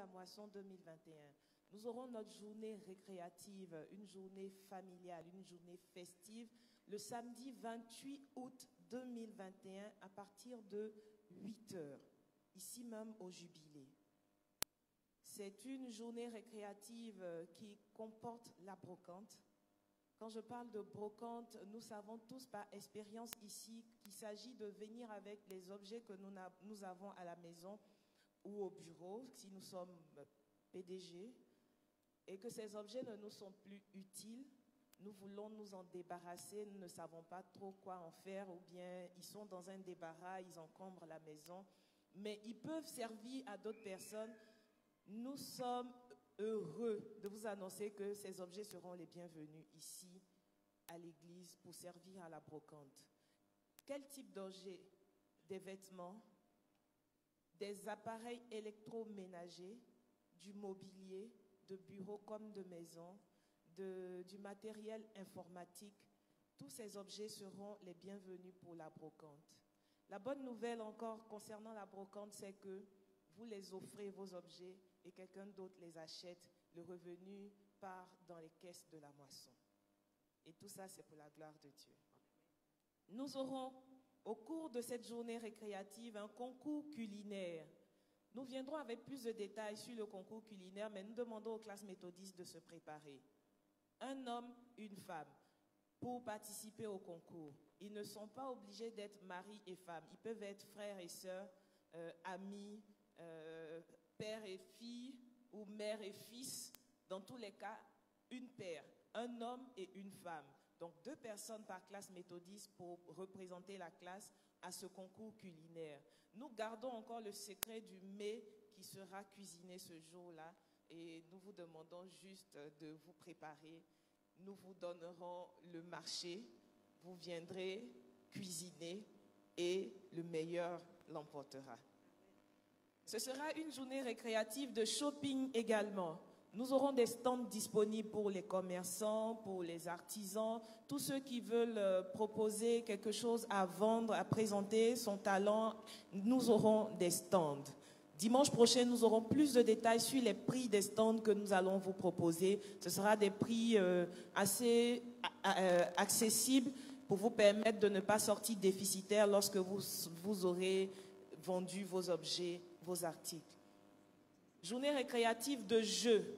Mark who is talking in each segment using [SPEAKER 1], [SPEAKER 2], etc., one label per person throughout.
[SPEAKER 1] la moisson 2021. Nous aurons notre journée récréative, une journée familiale, une journée festive, le samedi 28 août 2021 à partir de 8 heures, ici même au Jubilé. C'est une journée récréative qui comporte la brocante. Quand je parle de brocante, nous savons tous par expérience ici qu'il s'agit de venir avec les objets que nous avons à la maison ou au bureau, si nous sommes PDG, et que ces objets ne nous sont plus utiles. Nous voulons nous en débarrasser, nous ne savons pas trop quoi en faire, ou bien ils sont dans un débarras, ils encombrent la maison, mais ils peuvent servir à d'autres personnes. Nous sommes heureux de vous annoncer que ces objets seront les bienvenus ici à l'église pour servir à la brocante. Quel type d'objets? Des vêtements, des appareils électroménagers, du mobilier, de bureau comme de maison, du matériel informatique. Tous ces objets seront les bienvenus pour la brocante. La bonne nouvelle encore concernant la brocante, c'est que vous les offrez vos objets et quelqu'un d'autre les achète. Le revenu part dans les caisses de la moisson. Et tout ça, c'est pour la gloire de Dieu. Nous aurons, au cours de cette journée récréative, un concours culinaire. Nous viendrons avec plus de détails sur le concours culinaire, mais nous demandons aux classes méthodistes de se préparer. Un homme, une femme, pour participer au concours. Ils ne sont pas obligés d'être mari et femme. Ils peuvent être frères et sœurs, amis, père et fille ou mère et fils. Dans tous les cas, une paire, un homme et une femme. Donc 2 personnes par classe méthodiste pour représenter la classe à ce concours culinaire. Nous gardons encore le secret du mets qui sera cuisiné ce jour-là et nous vous demandons juste de vous préparer. Nous vous donnerons le marché, vous viendrez cuisiner et le meilleur l'emportera. Ce sera une journée récréative de shopping également. Nous aurons des stands disponibles pour les commerçants, pour les artisans, tous ceux qui veulent proposer quelque chose à vendre, à présenter son talent. Nous aurons des stands. Dimanche prochain, nous aurons plus de détails sur les prix des stands que nous allons vous proposer. Ce sera des prix assez accessibles pour vous permettre de ne pas sortir déficitaire lorsque vous aurez vendu vos objets, vos articles. Journée récréative de jeux.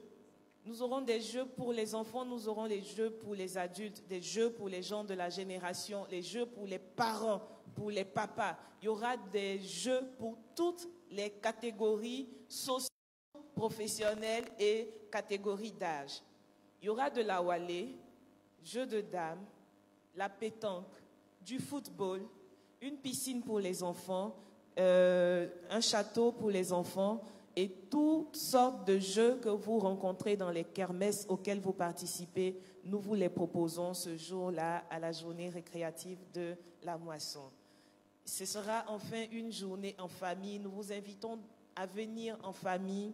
[SPEAKER 1] Nous aurons des jeux pour les enfants, nous aurons les jeux pour les adultes, des jeux pour les gens de la génération, les jeux pour les parents, pour les papas. Il y aura des jeux pour toutes les catégories socio-professionnelles et catégories d'âge. Il y aura de la wallet, jeux de dames, la pétanque, du football, une piscine pour les enfants, un château pour les enfants et toutes sortes de jeux que vous rencontrez dans les kermesses auxquelles vous participez. Nous vous les proposons ce jour-là à la journée récréative de la moisson. Ce sera enfin une journée en famille. Nous vous invitons à venir en famille,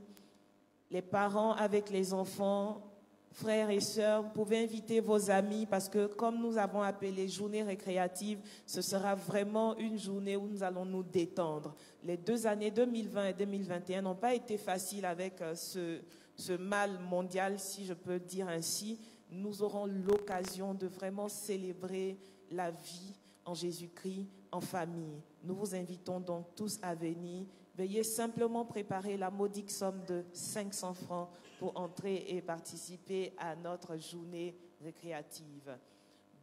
[SPEAKER 1] les parents avec les enfants, frères et sœurs, vous pouvez inviter vos amis parce que comme nous avons appelé journée récréative, ce sera vraiment une journée où nous allons nous détendre. Les 2 années 2020 et 2021 n'ont pas été faciles avec ce mal mondial, si je peux dire ainsi. Nous aurons l'occasion de vraiment célébrer la vie en Jésus-Christ en famille. Nous vous invitons donc tous à venir. Veuillez simplement préparer la modique somme de 500 francs pour entrer et participer à notre journée récréative.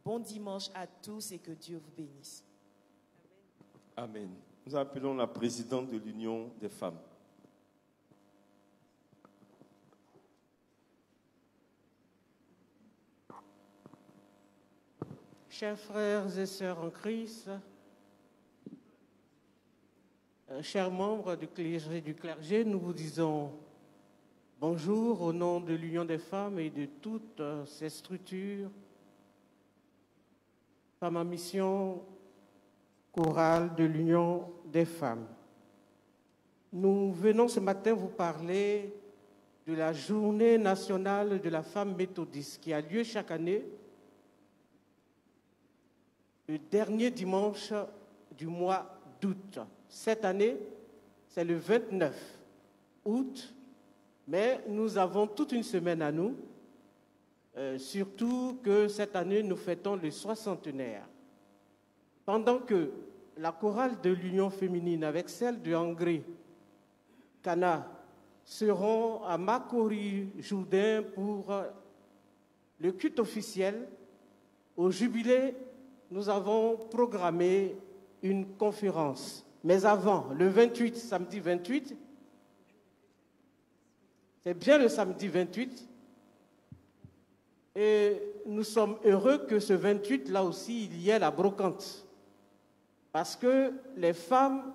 [SPEAKER 1] Bon dimanche à tous et que Dieu vous bénisse.
[SPEAKER 2] Amen. Nous appelons la présidente de l'Union des femmes.
[SPEAKER 3] Chers frères et sœurs en Christ, chers membres du clergé, nous vous disons bonjour au nom de l'Union des femmes et de toutes ces structures, Femmes en mission, chorale de l'Union des femmes. Nous venons ce matin vous parler de la journée nationale de la femme méthodiste qui a lieu chaque année le dernier dimanche du mois d'août. Cette année, c'est le 29 août Mais nous avons toute une semaine à nous, surtout que cette année, nous fêtons le 60e. Pendant que la chorale de l'Union féminine avec celle de Hongrie, Cana, seront à Makori, Jourdain, pour le culte officiel, au jubilé, nous avons programmé une conférence. Mais avant, le 28, samedi 28, c'est bien le samedi 28, et nous sommes heureux que ce 28, là aussi, il y ait la brocante. Parce que les femmes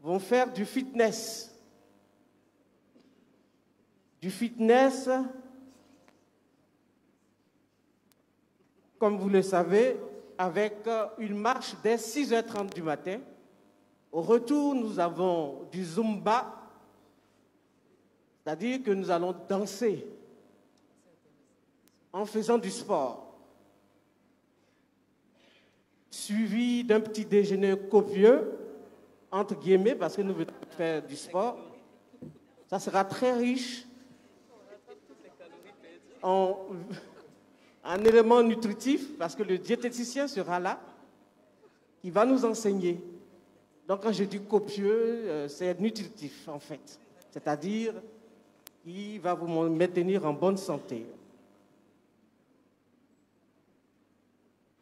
[SPEAKER 3] vont faire du fitness. Du fitness, comme vous le savez, avec une marche dès 6h30 du matin. Au retour, nous avons du Zumba, c'est-à-dire que nous allons danser en faisant du sport, suivi d'un petit déjeuner copieux, entre guillemets, parce que nous venons faire du sport. Ça sera très riche en éléments nutritifs, parce que le diététicien sera là, qui va nous enseigner. Donc quand je dis copieux, c'est nutritif en fait, c'est-à-dire qu'il va vous maintenir en bonne santé.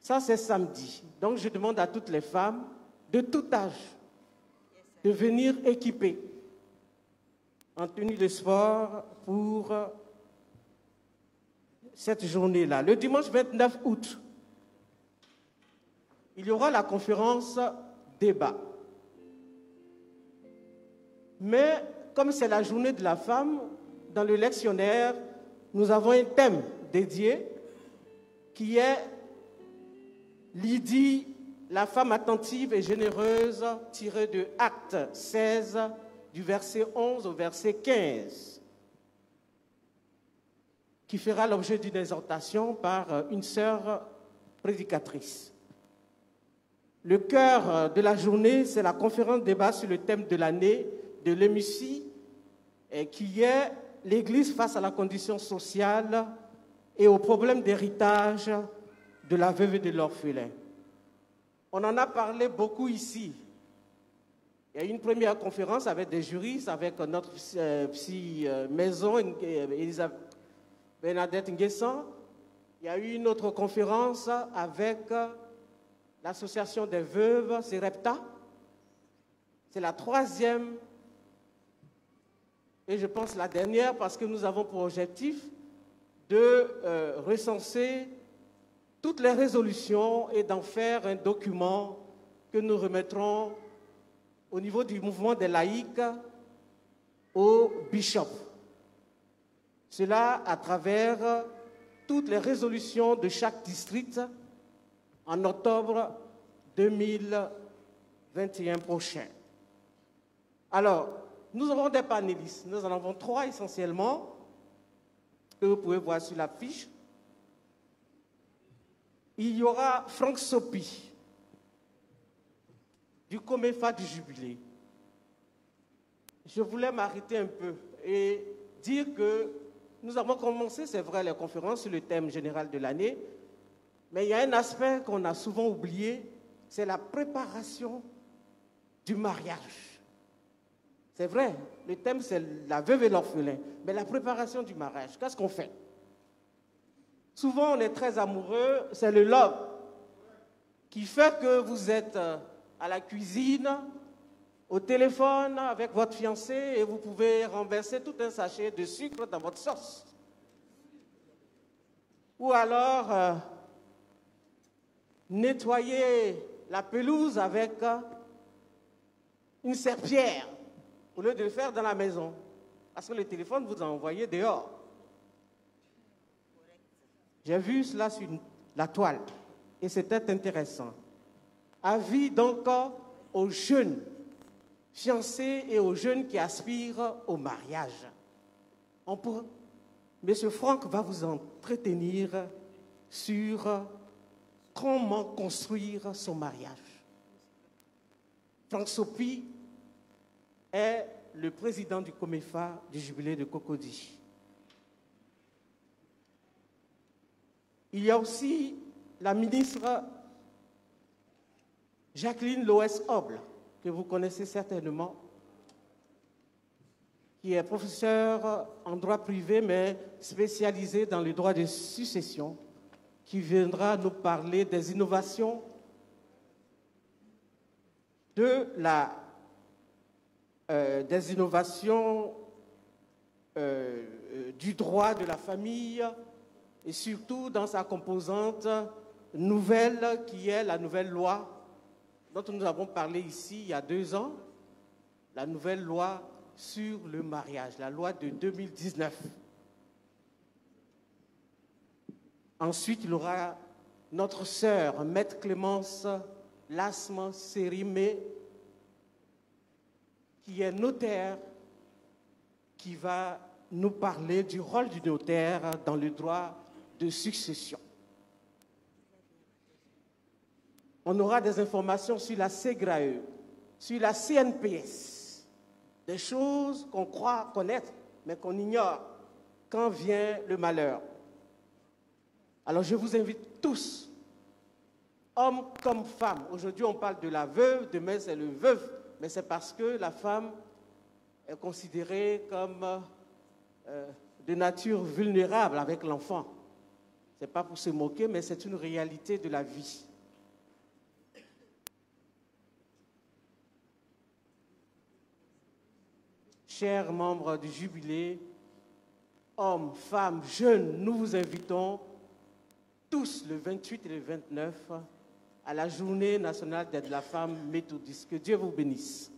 [SPEAKER 3] Ça, c'est samedi. Donc, je demande à toutes les femmes de tout âge de venir équipées en tenue de sport pour cette journée-là. Le dimanche 29 août, il y aura la conférence débat. Mais comme c'est la journée de la femme, dans le lectionnaire, nous avons un thème dédié qui est Lydie, la femme attentive et généreuse, tirée de Actes 16, du verset 11 au verset 15, qui fera l'objet d'une exhortation par une sœur prédicatrice. Le cœur de la journée, c'est la conférence débat sur le thème de l'année de l'EMUCI, qui est l'Église face à la condition sociale et au problème d'héritage de la veuve et de l'orphelin. On en a parlé beaucoup ici. Il y a eu une première conférence avec des juristes, avec notre maison, Bernadette Nguessan. Il y a eu une autre conférence avec l'association des veuves, c'est REPTA. C'est la troisième et je pense la dernière, parce que nous avons pour objectif de recenser toutes les résolutions et d'en faire un document que nous remettrons au niveau du mouvement des laïcs au bishop. Cela à travers toutes les résolutions de chaque district en octobre 2021 prochain. Alors, nous aurons des panélistes. Nous en avons 3 essentiellement, que vous pouvez voir sur la fiche. Il y aura Franck Sopi, du Comefa du Jubilé. Je voulais m'arrêter un peu et dire que nous avons commencé, c'est vrai, les conférences sur le thème général de l'année, mais il y a un aspect qu'on a souvent oublié, c'est la préparation du mariage. C'est vrai, le thème c'est la veuve et l'orphelin, mais la préparation du mariage, qu'est-ce qu'on fait? Souvent, on est très amoureux, c'est le love qui fait que vous êtes à la cuisine, au téléphone avec votre fiancé et vous pouvez renverser tout un sachet de sucre dans votre sauce. Ou alors, nettoyer la pelouse avec une serpillière au lieu de le faire dans la maison. Parce que le téléphone vous a envoyé dehors. J'ai vu cela sur la toile et c'était intéressant. Avis donc aux jeunes fiancés et aux jeunes qui aspirent au mariage. Monsieur Franck va vous entretenir sur comment construire son mariage. Franck Sopi est le président du COMEFA du Jubilé de Cocody. Il y a aussi la ministre Jacqueline Loès-Oble, que vous connaissez certainement, qui est professeure en droit privé, mais spécialisée dans le droit de succession, qui viendra nous parler des innovations du droit de la famille et surtout dans sa composante nouvelle qui est la nouvelle loi dont nous avons parlé ici il y a 2 ans, la nouvelle loi sur le mariage, la loi de 2019. Ensuite, il y aura notre sœur, Maître Clémence Lasme Sérimé, qui est notaire, qui va nous parler du rôle du notaire dans le droit de succession. On aura des informations sur la SEGRAE, sur la CNPS, des choses qu'on croit connaître, mais qu'on ignore quand vient le malheur. Alors je vous invite tous, hommes comme femmes. Aujourd'hui on parle de la veuve, demain c'est le veuf, mais c'est parce que la femme est considérée comme de nature vulnérable avec l'enfant. Ce n'est pas pour se moquer, mais c'est une réalité de la vie. Chers membres du Jubilé, hommes, femmes, jeunes, nous vous invitons tous le 28 et le 29 à la Journée nationale d'aide de la femme méthodiste. Que Dieu vous bénisse.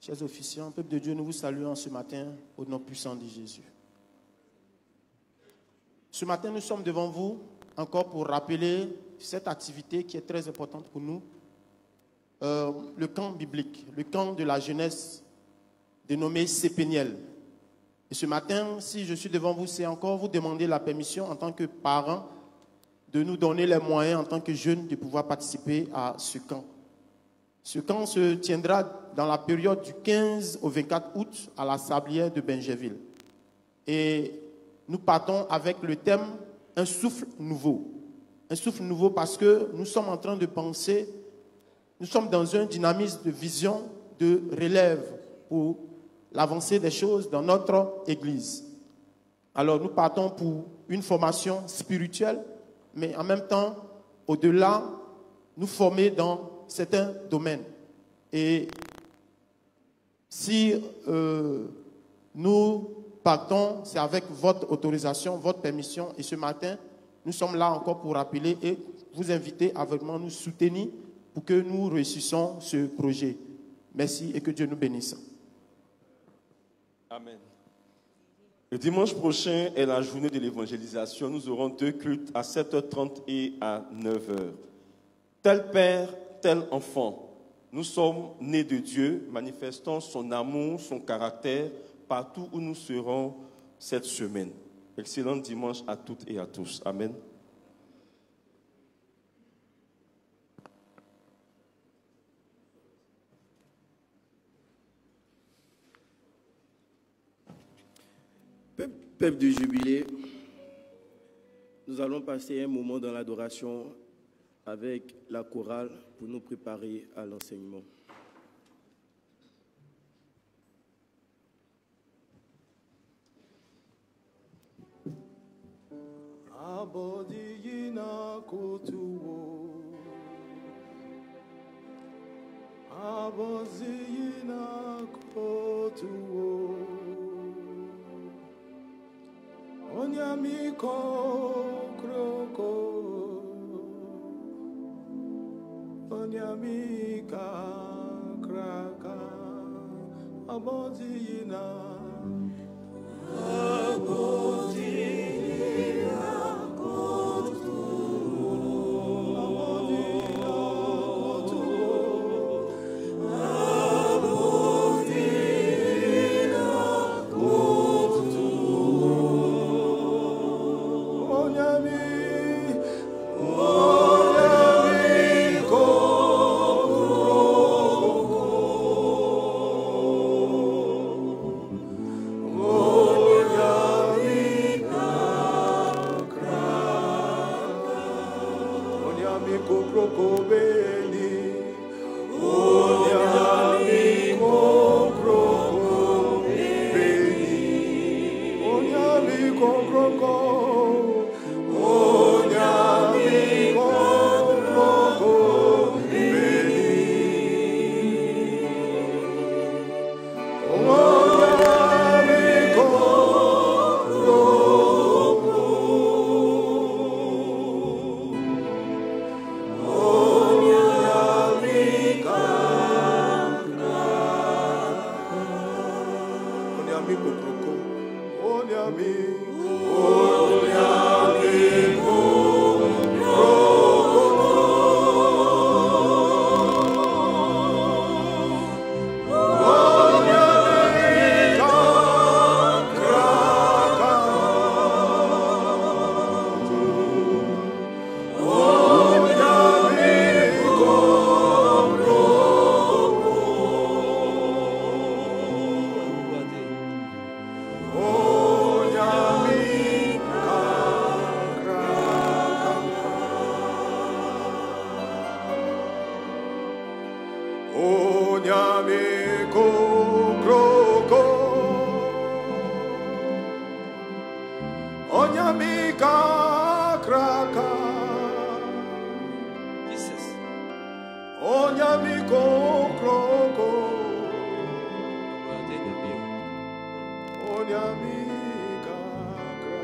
[SPEAKER 4] Chers officiants, peuple de Dieu, nous vous saluons ce matin au nom puissant de Jésus. Ce matin, nous sommes devant vous encore pour rappeler cette activité qui est très importante pour nous, le camp biblique, le camp de la jeunesse dénommé Cépéniel. Et ce matin, si je suis devant vous, c'est encore vous demander la permission en tant que parents de nous donner les moyens en tant que jeunes de pouvoir participer à ce camp. Ce camp se tiendra dans la période du 15 au 24 août à la Sablière de Benjerville. Et nous partons avec le thème « Un souffle nouveau ». Un souffle nouveau parce que nous sommes en train de penser, nous sommes dans un dynamisme de vision, de relève pour l'avancée des choses dans notre Église. Alors nous partons pour une formation spirituelle, mais en même temps, au-delà, nous former dans certains domaines. Et si nous partons, c'est avec votre autorisation, votre permission. Et ce matin, nous sommes là encore pour rappeler et vous inviter à vraiment nous soutenir pour que nous réussissions ce projet. Merci et que Dieu nous bénisse.
[SPEAKER 2] Amen. Le dimanche prochain est la journée de l'évangélisation. Nous aurons 2 cultes à 7h30 et à 9h. Tel père, tel enfant. Nous sommes nés de Dieu, manifestons son amour, son caractère partout où nous serons cette semaine. Excellent dimanche à toutes et à tous. Amen.
[SPEAKER 5] Peuple du Jubilé, nous allons passer un moment dans l'adoration avec la chorale pour nous préparer à l'enseignement.
[SPEAKER 6] Abodiyina kotuwo, aboziyina kotuwo, onyamiko kroko, onyamika kraka, aboziyina, aboziyina. Onyami Onyami kokroko beni. Onyami kokroko beni. Onyami kokroko. Onyami kokroko beni. Onyami kokroko. Onyami kokroko. Onyami. Onyami Onyami kokroko. Onyami kakraka. Onyami kokroko. Onyami kakraka.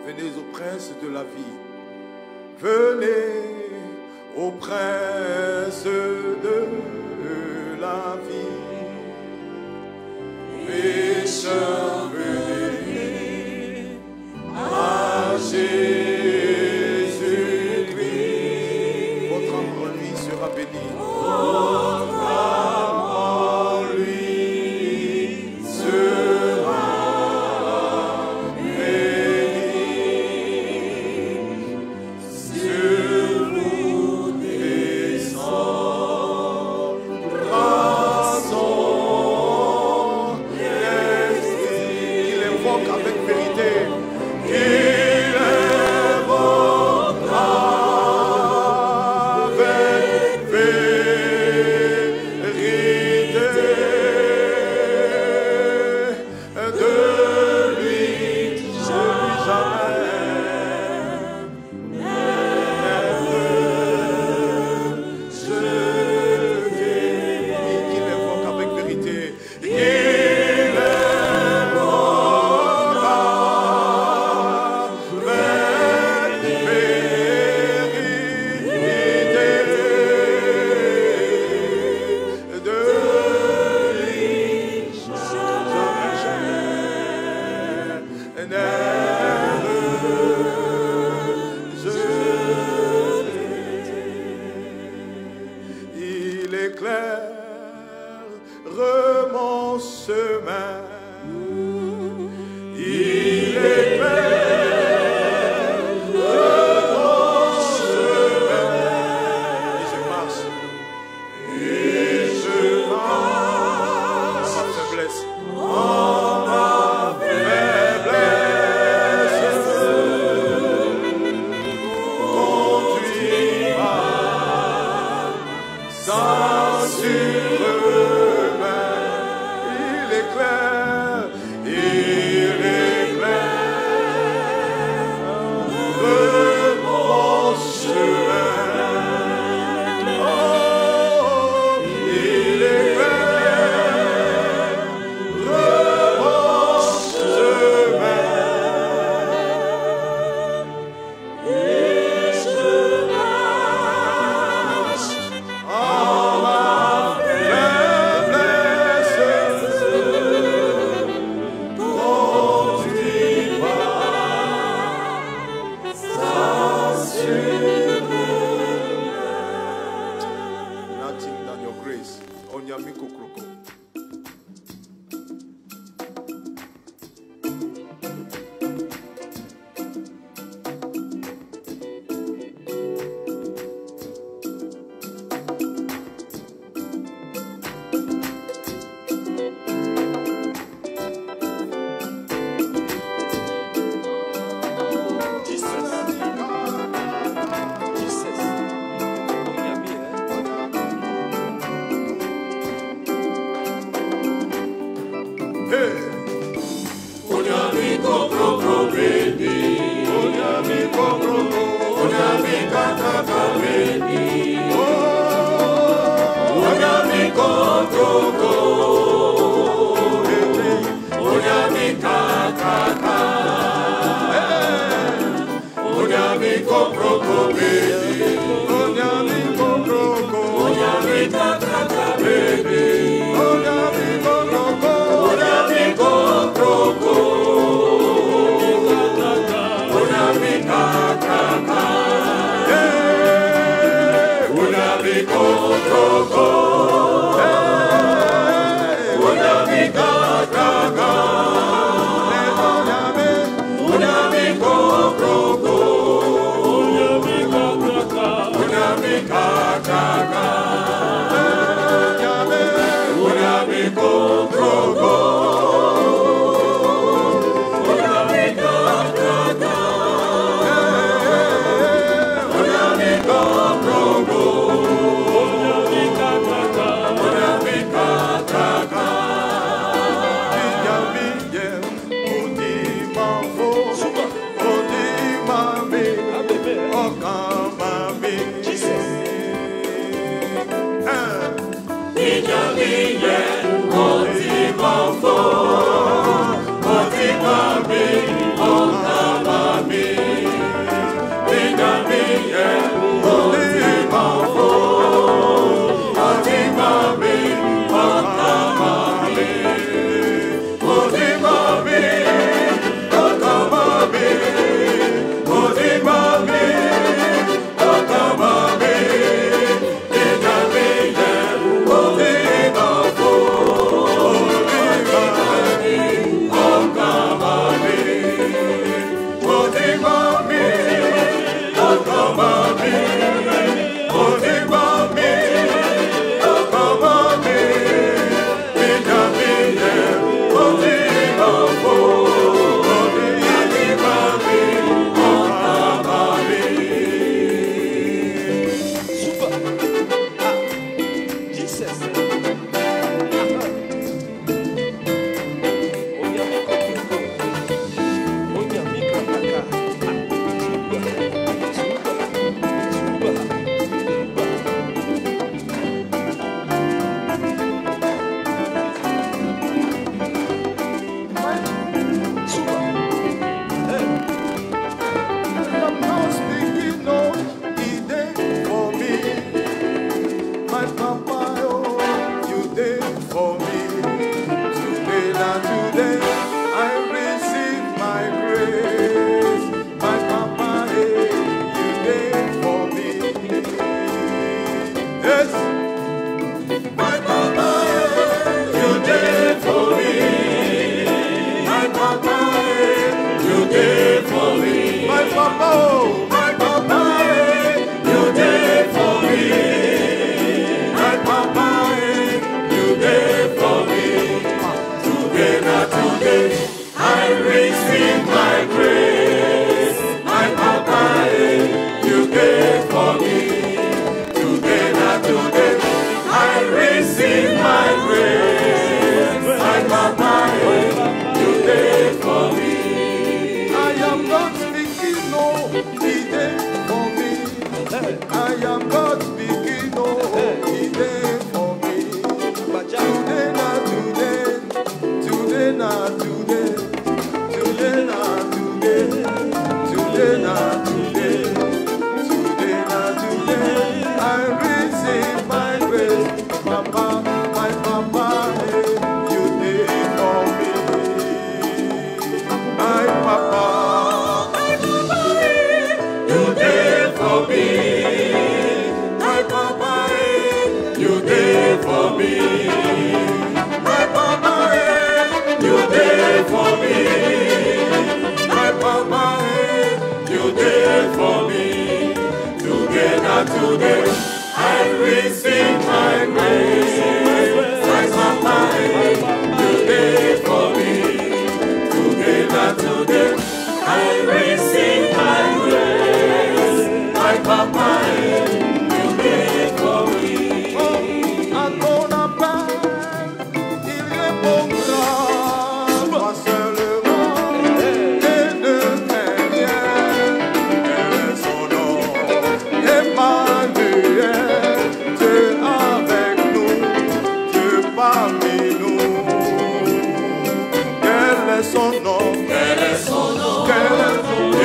[SPEAKER 6] Venez au prince de la vie. Venez au prince de la vie. Pécheurs, venez à Jésus-Christ. Votre âme en lui sera bénie. Votre âme en lui sera bénie. Sur vous descendra son esprit. Qu'il invoque avec vérité. Qu'il invoque avec vérité. De lui, celui jamais. Qu'il invoque avec vérité. Qu'il invoque avec vérité. De lui, il éclaire mon chemin. Il éclaire mon chemin. Et je marche. Et je marche. Dans ma faiblesse. En ma faiblesse. Conduis par sa surmain. Il éclaire. Il éclaire mon chemin. Oh, il éclaire mon chemin. Et je marche en ma faiblesse. Conduis par sa surmain. Nothing than your grace. Onyami kokroko. Jesus.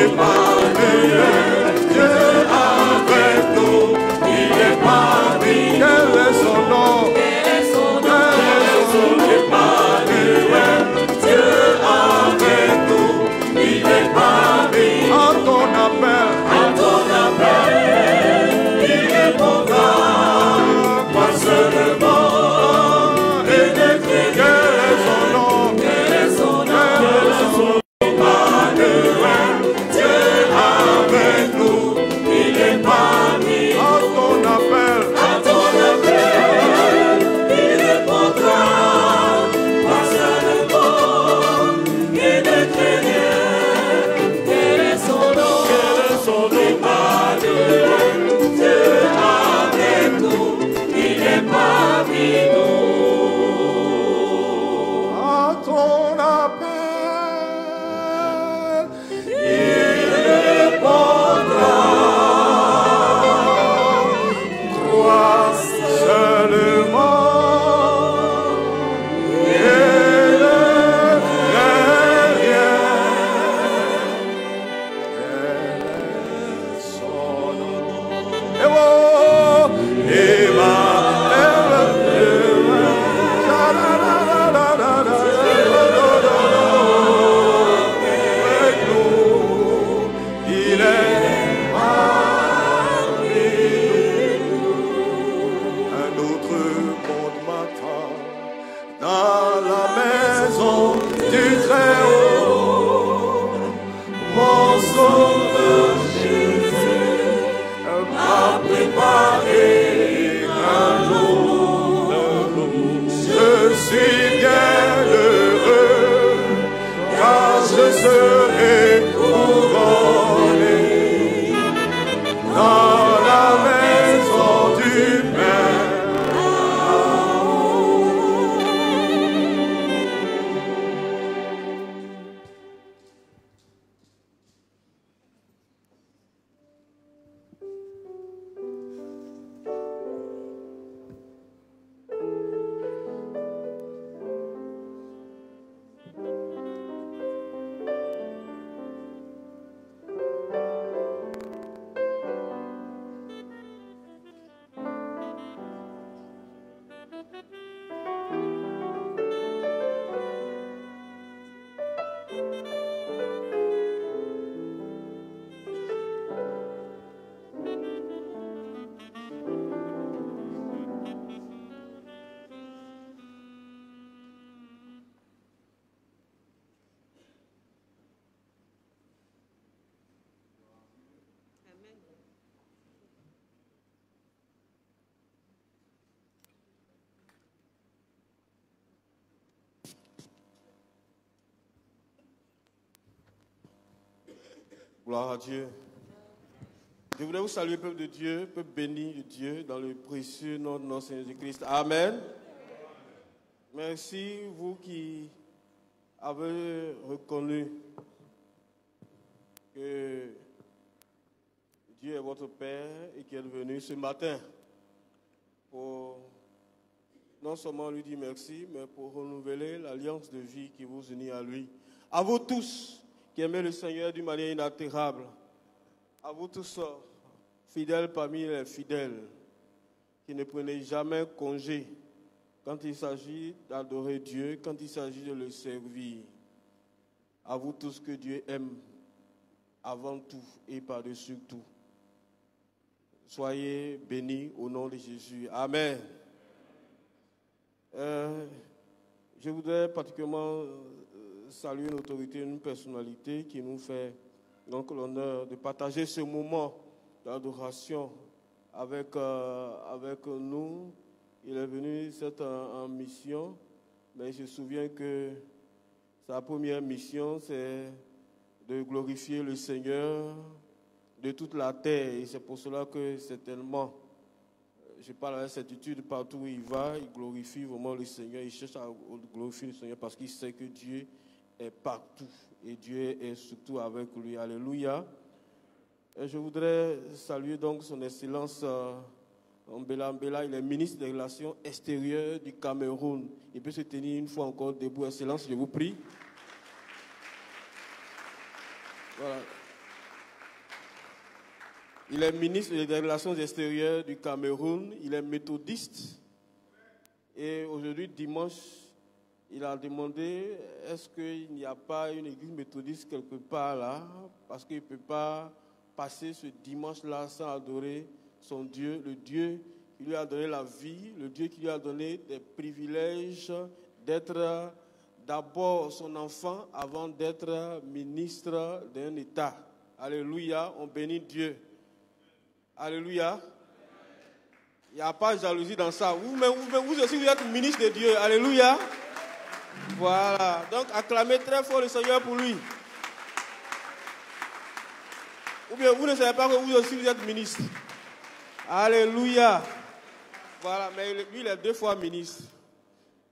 [SPEAKER 6] Emmanuel, Dieu
[SPEAKER 5] Gloire à Dieu. Je voudrais vous saluer, peuple de Dieu, peuple béni de Dieu, dans le précieux nom de notre Seigneur Jésus-Christ. Amen. Merci, vous qui avez reconnu que Dieu est votre Père et qui est venu ce matin pour non seulement lui dire merci, mais pour renouveler l'alliance de vie qui vous unit à lui. À vous tous qui aimez le Seigneur d'une manière inaltérable, à vous tous fidèles parmi les fidèles, qui ne prenez jamais congé quand il s'agit d'adorer Dieu, quand il s'agit de le servir. À vous tous que Dieu aime avant tout et par-dessus tout. Soyez bénis au nom de Jésus. Amen. Je voudrais particulièrement saluer une autorité, une personnalité qui nous fait donc l'honneur de partager ce moment d'adoration avec nous. Il est venu en mission, mais je me souviens que sa première mission, c'est de glorifier le Seigneur de toute la terre. Et c'est pour cela que c'est tellement, je parle avec certitude, partout où il va, il glorifie vraiment le Seigneur. Il cherche à glorifier le Seigneur parce qu'il sait que Dieu est partout et Dieu est surtout avec lui. Alléluia. Et je voudrais saluer donc son Excellence Mbela Mbela. Il est ministre des Relations extérieures du Cameroun. Il peut se tenir une fois encore debout. Excellence, je vous prie. Voilà. Il est ministre des Relations extérieures du Cameroun. Il est méthodiste. Et aujourd'hui, dimanche, il a demandé, est-ce qu'il n'y a pas une église méthodiste quelque part là? Parce qu'il ne peut pas passer ce dimanche-là sans adorer son Dieu, le Dieu qui lui a donné la vie, le Dieu qui lui a donné des privilèges d'être d'abord son enfant avant d'être ministre d'un État. Alléluia, on bénit Dieu. Alléluia. Il n'y a pas de jalousie dans ça. Vous aussi, vous êtes ministre de Dieu. Alléluia. Voilà. Donc, acclamez très fort le Seigneur pour lui. Ou bien, vous ne savez pas que vous aussi, vous êtes ministre. Alléluia. Voilà. Mais lui, il est 2 fois ministre.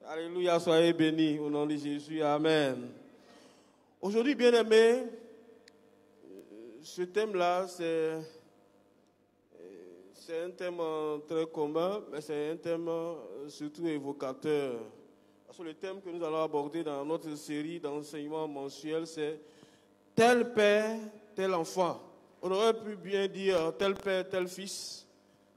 [SPEAKER 5] Alléluia. Soyez bénis au nom de Jésus. Amen. Aujourd'hui, bien-aimés, ce thème-là, c'est un thème très commun, mais c'est un thème surtout évocateur. Parce que le thème que nous allons aborder dans notre série d'enseignements mensuels, c'est tel père, tel enfant. On aurait pu bien dire tel père, tel fils,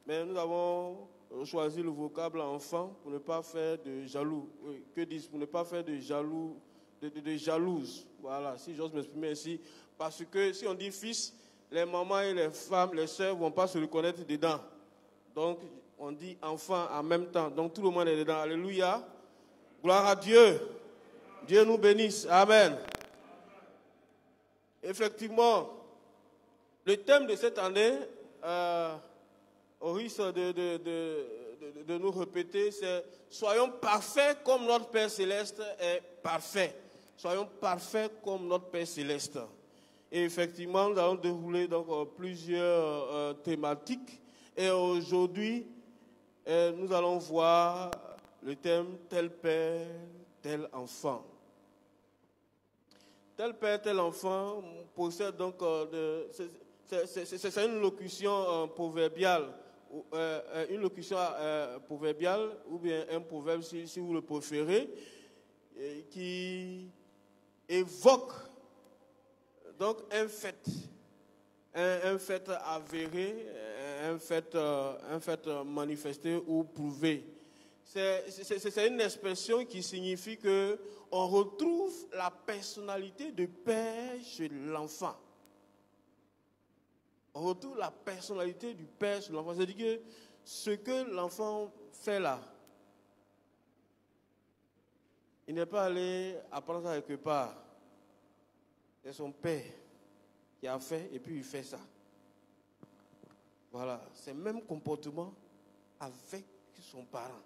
[SPEAKER 5] mais nous avons choisi le vocable enfant pour ne pas faire de jaloux. Que disent pour ne pas faire de jaloux, de jalouse. Voilà, si j'ose m'exprimer ainsi. Parce que si on dit fils, les mamans et les femmes, les sœurs ne vont pas se reconnaître dedans. Donc, on dit enfant en même temps. Donc, tout le monde est dedans. Alléluia. Gloire à Dieu. Dieu nous bénisse. Amen. Effectivement, le thème de cette année, au risque de nous répéter, c'est « Soyons parfaits comme notre Père Céleste est parfait ». Soyons parfaits comme notre Père Céleste. Et effectivement, nous allons dérouler donc plusieurs thématiques. Et aujourd'hui, nous allons voir le thème « Tel père, tel enfant ». Tel père, tel enfant possède donc, c'est une locution proverbiale, ou bien un proverbe si vous le préférez, qui évoque donc un fait avéré, un fait manifesté ou prouvé. C'est une expression qui signifie que on retrouve la personnalité de père chez l'enfant. On retrouve la personnalité du père chez l'enfant. C'est-à-dire que ce que l'enfant fait là, il n'est pas allé apprendre ça quelque part. C'est son père qui a fait et puis il fait ça. Voilà, c'est le même comportement avec son parent.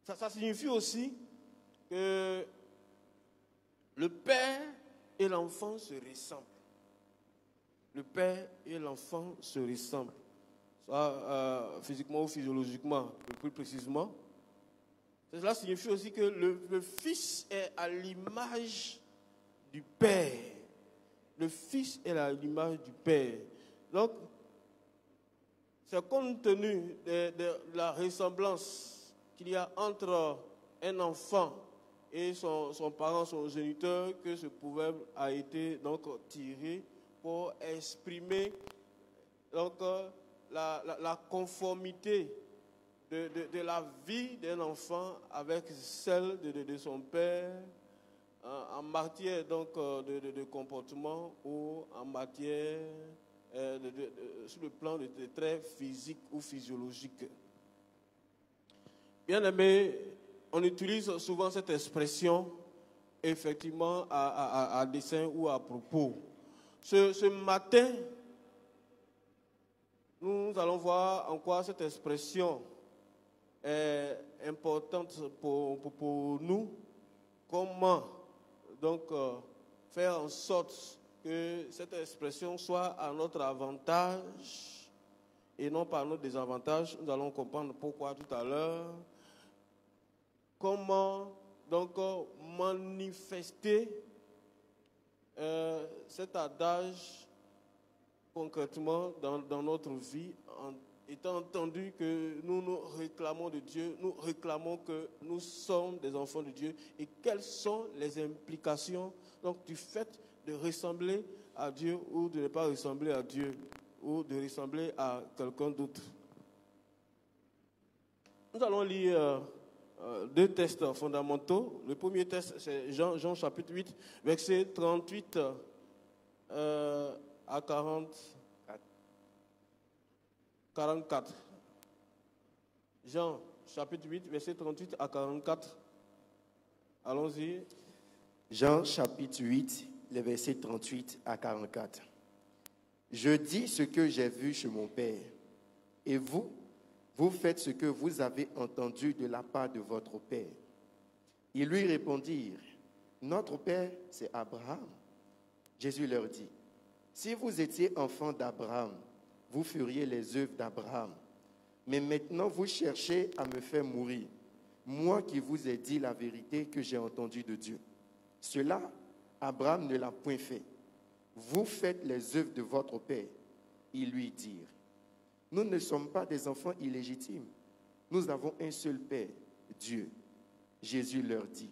[SPEAKER 5] Ça signifie aussi que le père et l'enfant se ressemblent. Le père et l'enfant se ressemblent. Soit physiquement ou physiologiquement, plus précisément. Cela signifie aussi que le fils est à l'image du père. Le fils est à l'image du père. Donc, c'est compte tenu de la ressemblance qu'il y a entre un enfant et son parent, son géniteur, que ce proverbe a été donc tiré pour exprimer donc, la conformité de la vie d'un enfant avec celle de son père en matière donc, de comportement ou en matière sur le plan de traits physiques ou physiologiques. Bien aimé, on utilise souvent cette expression effectivement à dessein ou à propos. Ce matin, nous allons voir en quoi cette expression est importante pour nous. Comment donc faire en sorte que cette expression soit à notre avantage et non pas à notre désavantage. Nous allons comprendre pourquoi tout à l'heure. Comment donc manifester cet adage concrètement dans notre vie, étant entendu que nous nous réclamons de Dieu, nous réclamons que nous sommes des enfants de Dieu, et quelles sont les implications donc, du fait de ressembler à Dieu ou de ne pas ressembler à Dieu ou de ressembler à quelqu'un d'autre. Nous allons lire deux textes fondamentaux. Le premier texte, c'est Jean chapitre 8, versets 38 à 44. Jean chapitre 8, versets 38 à 44. Allons-y.
[SPEAKER 7] Jean chapitre 8, les versets 38 à 44. Je dis ce que j'ai vu chez mon Père, et vous faites ce que vous avez entendu de la part de votre Père. Ils lui répondirent, notre Père, c'est Abraham. Jésus leur dit, si vous étiez enfants d'Abraham, vous feriez les œuvres d'Abraham. Mais maintenant, vous cherchez à me faire mourir, moi qui vous ai dit la vérité que j'ai entendue de Dieu. Cela, Abraham ne l'a point fait. Vous faites les œuvres de votre Père. Ils lui dirent, nous ne sommes pas des enfants illégitimes. Nous avons un seul Père, Dieu. Jésus leur dit,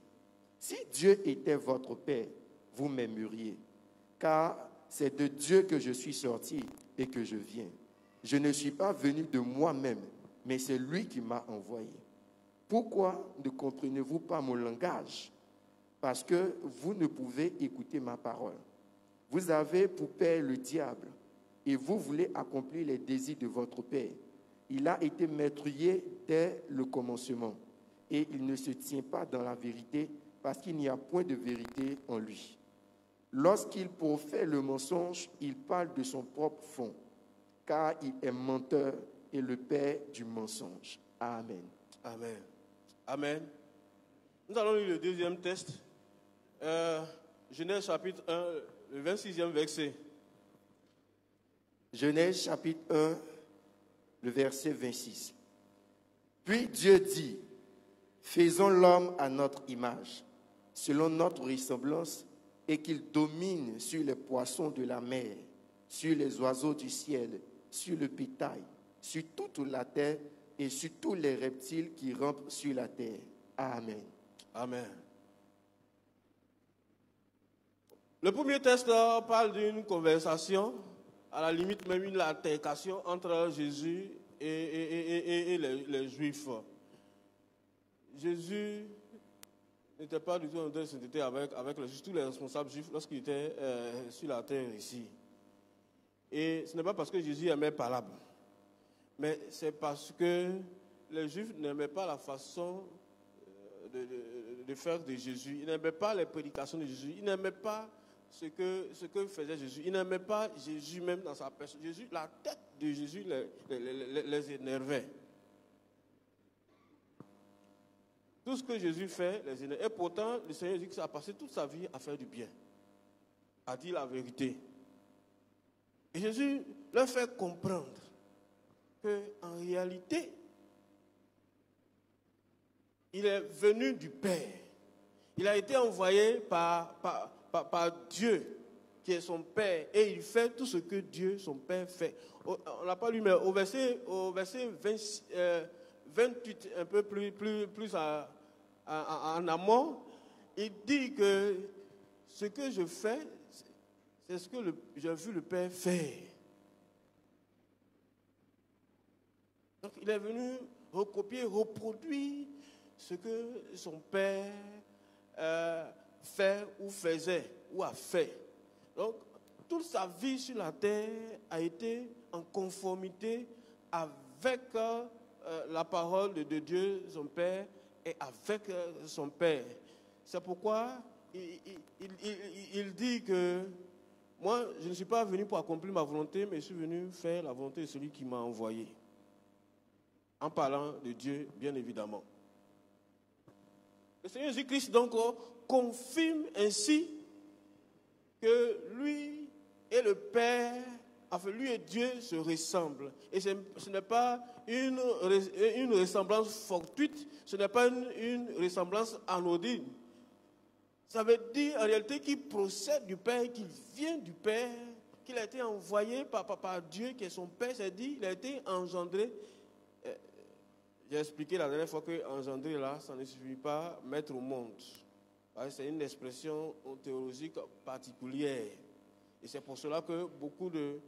[SPEAKER 7] si Dieu était votre Père, vous m'aimeriez, car c'est de Dieu que je suis sorti et que je viens. Je ne suis pas venu de moi-même, mais c'est lui qui m'a envoyé. Pourquoi ne comprenez-vous pas mon langage? Parce que vous ne pouvez écouter ma parole. Vous avez pour père le diable, et vous voulez accomplir les désirs de votre père. Il a été meurtrier dès le commencement, et il ne se tient pas dans la vérité, parce qu'il n'y a point de vérité en lui. Lorsqu'il profère le mensonge, il parle de son propre fond, car il est menteur et le père du mensonge. Amen.
[SPEAKER 5] Amen. Amen. Nous allons lire le deuxième texte. Genèse chapitre 1, le 26e verset.
[SPEAKER 7] Genèse chapitre 1, le verset 26. Puis Dieu dit, faisons l'homme à notre image, selon notre ressemblance, et qu'il domine sur les poissons de la mer, sur les oiseaux du ciel, sur le bétail, sur toute la terre et sur tous les reptiles qui rampent sur la terre. Amen.
[SPEAKER 5] Amen. Le premier texte parle d'une conversation, à la limite même une altercation entre Jésus et les Juifs. Jésus n'était pas du tout en train de s'entêter avec tous les responsables juifs lorsqu'il était sur la terre ici. Et ce n'est pas parce que Jésus aimait parler, mais c'est parce que les Juifs n'aimaient pas la façon de faire de Jésus. Ils n'aimaient pas les prédications de Jésus. Ils n'aimaient pas ce que faisait Jésus. Ils n'aimaient pas Jésus même dans sa personne. Jésus, la tête de Jésus les énervait. Tout ce que Jésus fait les énerve. Et pourtant, le Seigneur dit qu'il a passé toute sa vie à faire du bien. a dit la vérité. Et Jésus leur fait comprendre qu'en réalité, il est venu du Père. Il a été envoyé par Dieu, qui est son Père, et il fait tout ce que Dieu, son Père, fait. On n'a pas lu, mais au verset 28, un peu plus en amont, il dit que ce que je fais, c'est ce que j'ai vu le Père faire. Donc il est venu recopier, reproduire ce que son Père fait ou faisait ou a fait. Donc toute sa vie sur la terre a été en conformité avec la parole de Dieu, son Père, et avec son Père. C'est pourquoi il dit que moi, je ne suis pas venu pour accomplir ma volonté, mais je suis venu faire la volonté de celui qui m'a envoyé. En parlant de Dieu, bien évidemment. Le Seigneur Jésus-Christ, donc, confirme ainsi que lui et le Père, enfin, lui et Dieu se ressemblent. Et ce n'est pas une ressemblance fortuite, ce n'est pas une ressemblance anodine. Ça veut dire en réalité qu'il procède du Père, qu'il vient du Père, qu'il a été envoyé par Dieu, qui est son Père, c'est-à-dire qu'il a été engendré. J'ai expliqué la dernière fois que engendrer là, ça ne suffit pas mettre au monde. C'est une expression théologique particulière. Et c'est pour cela que beaucoup de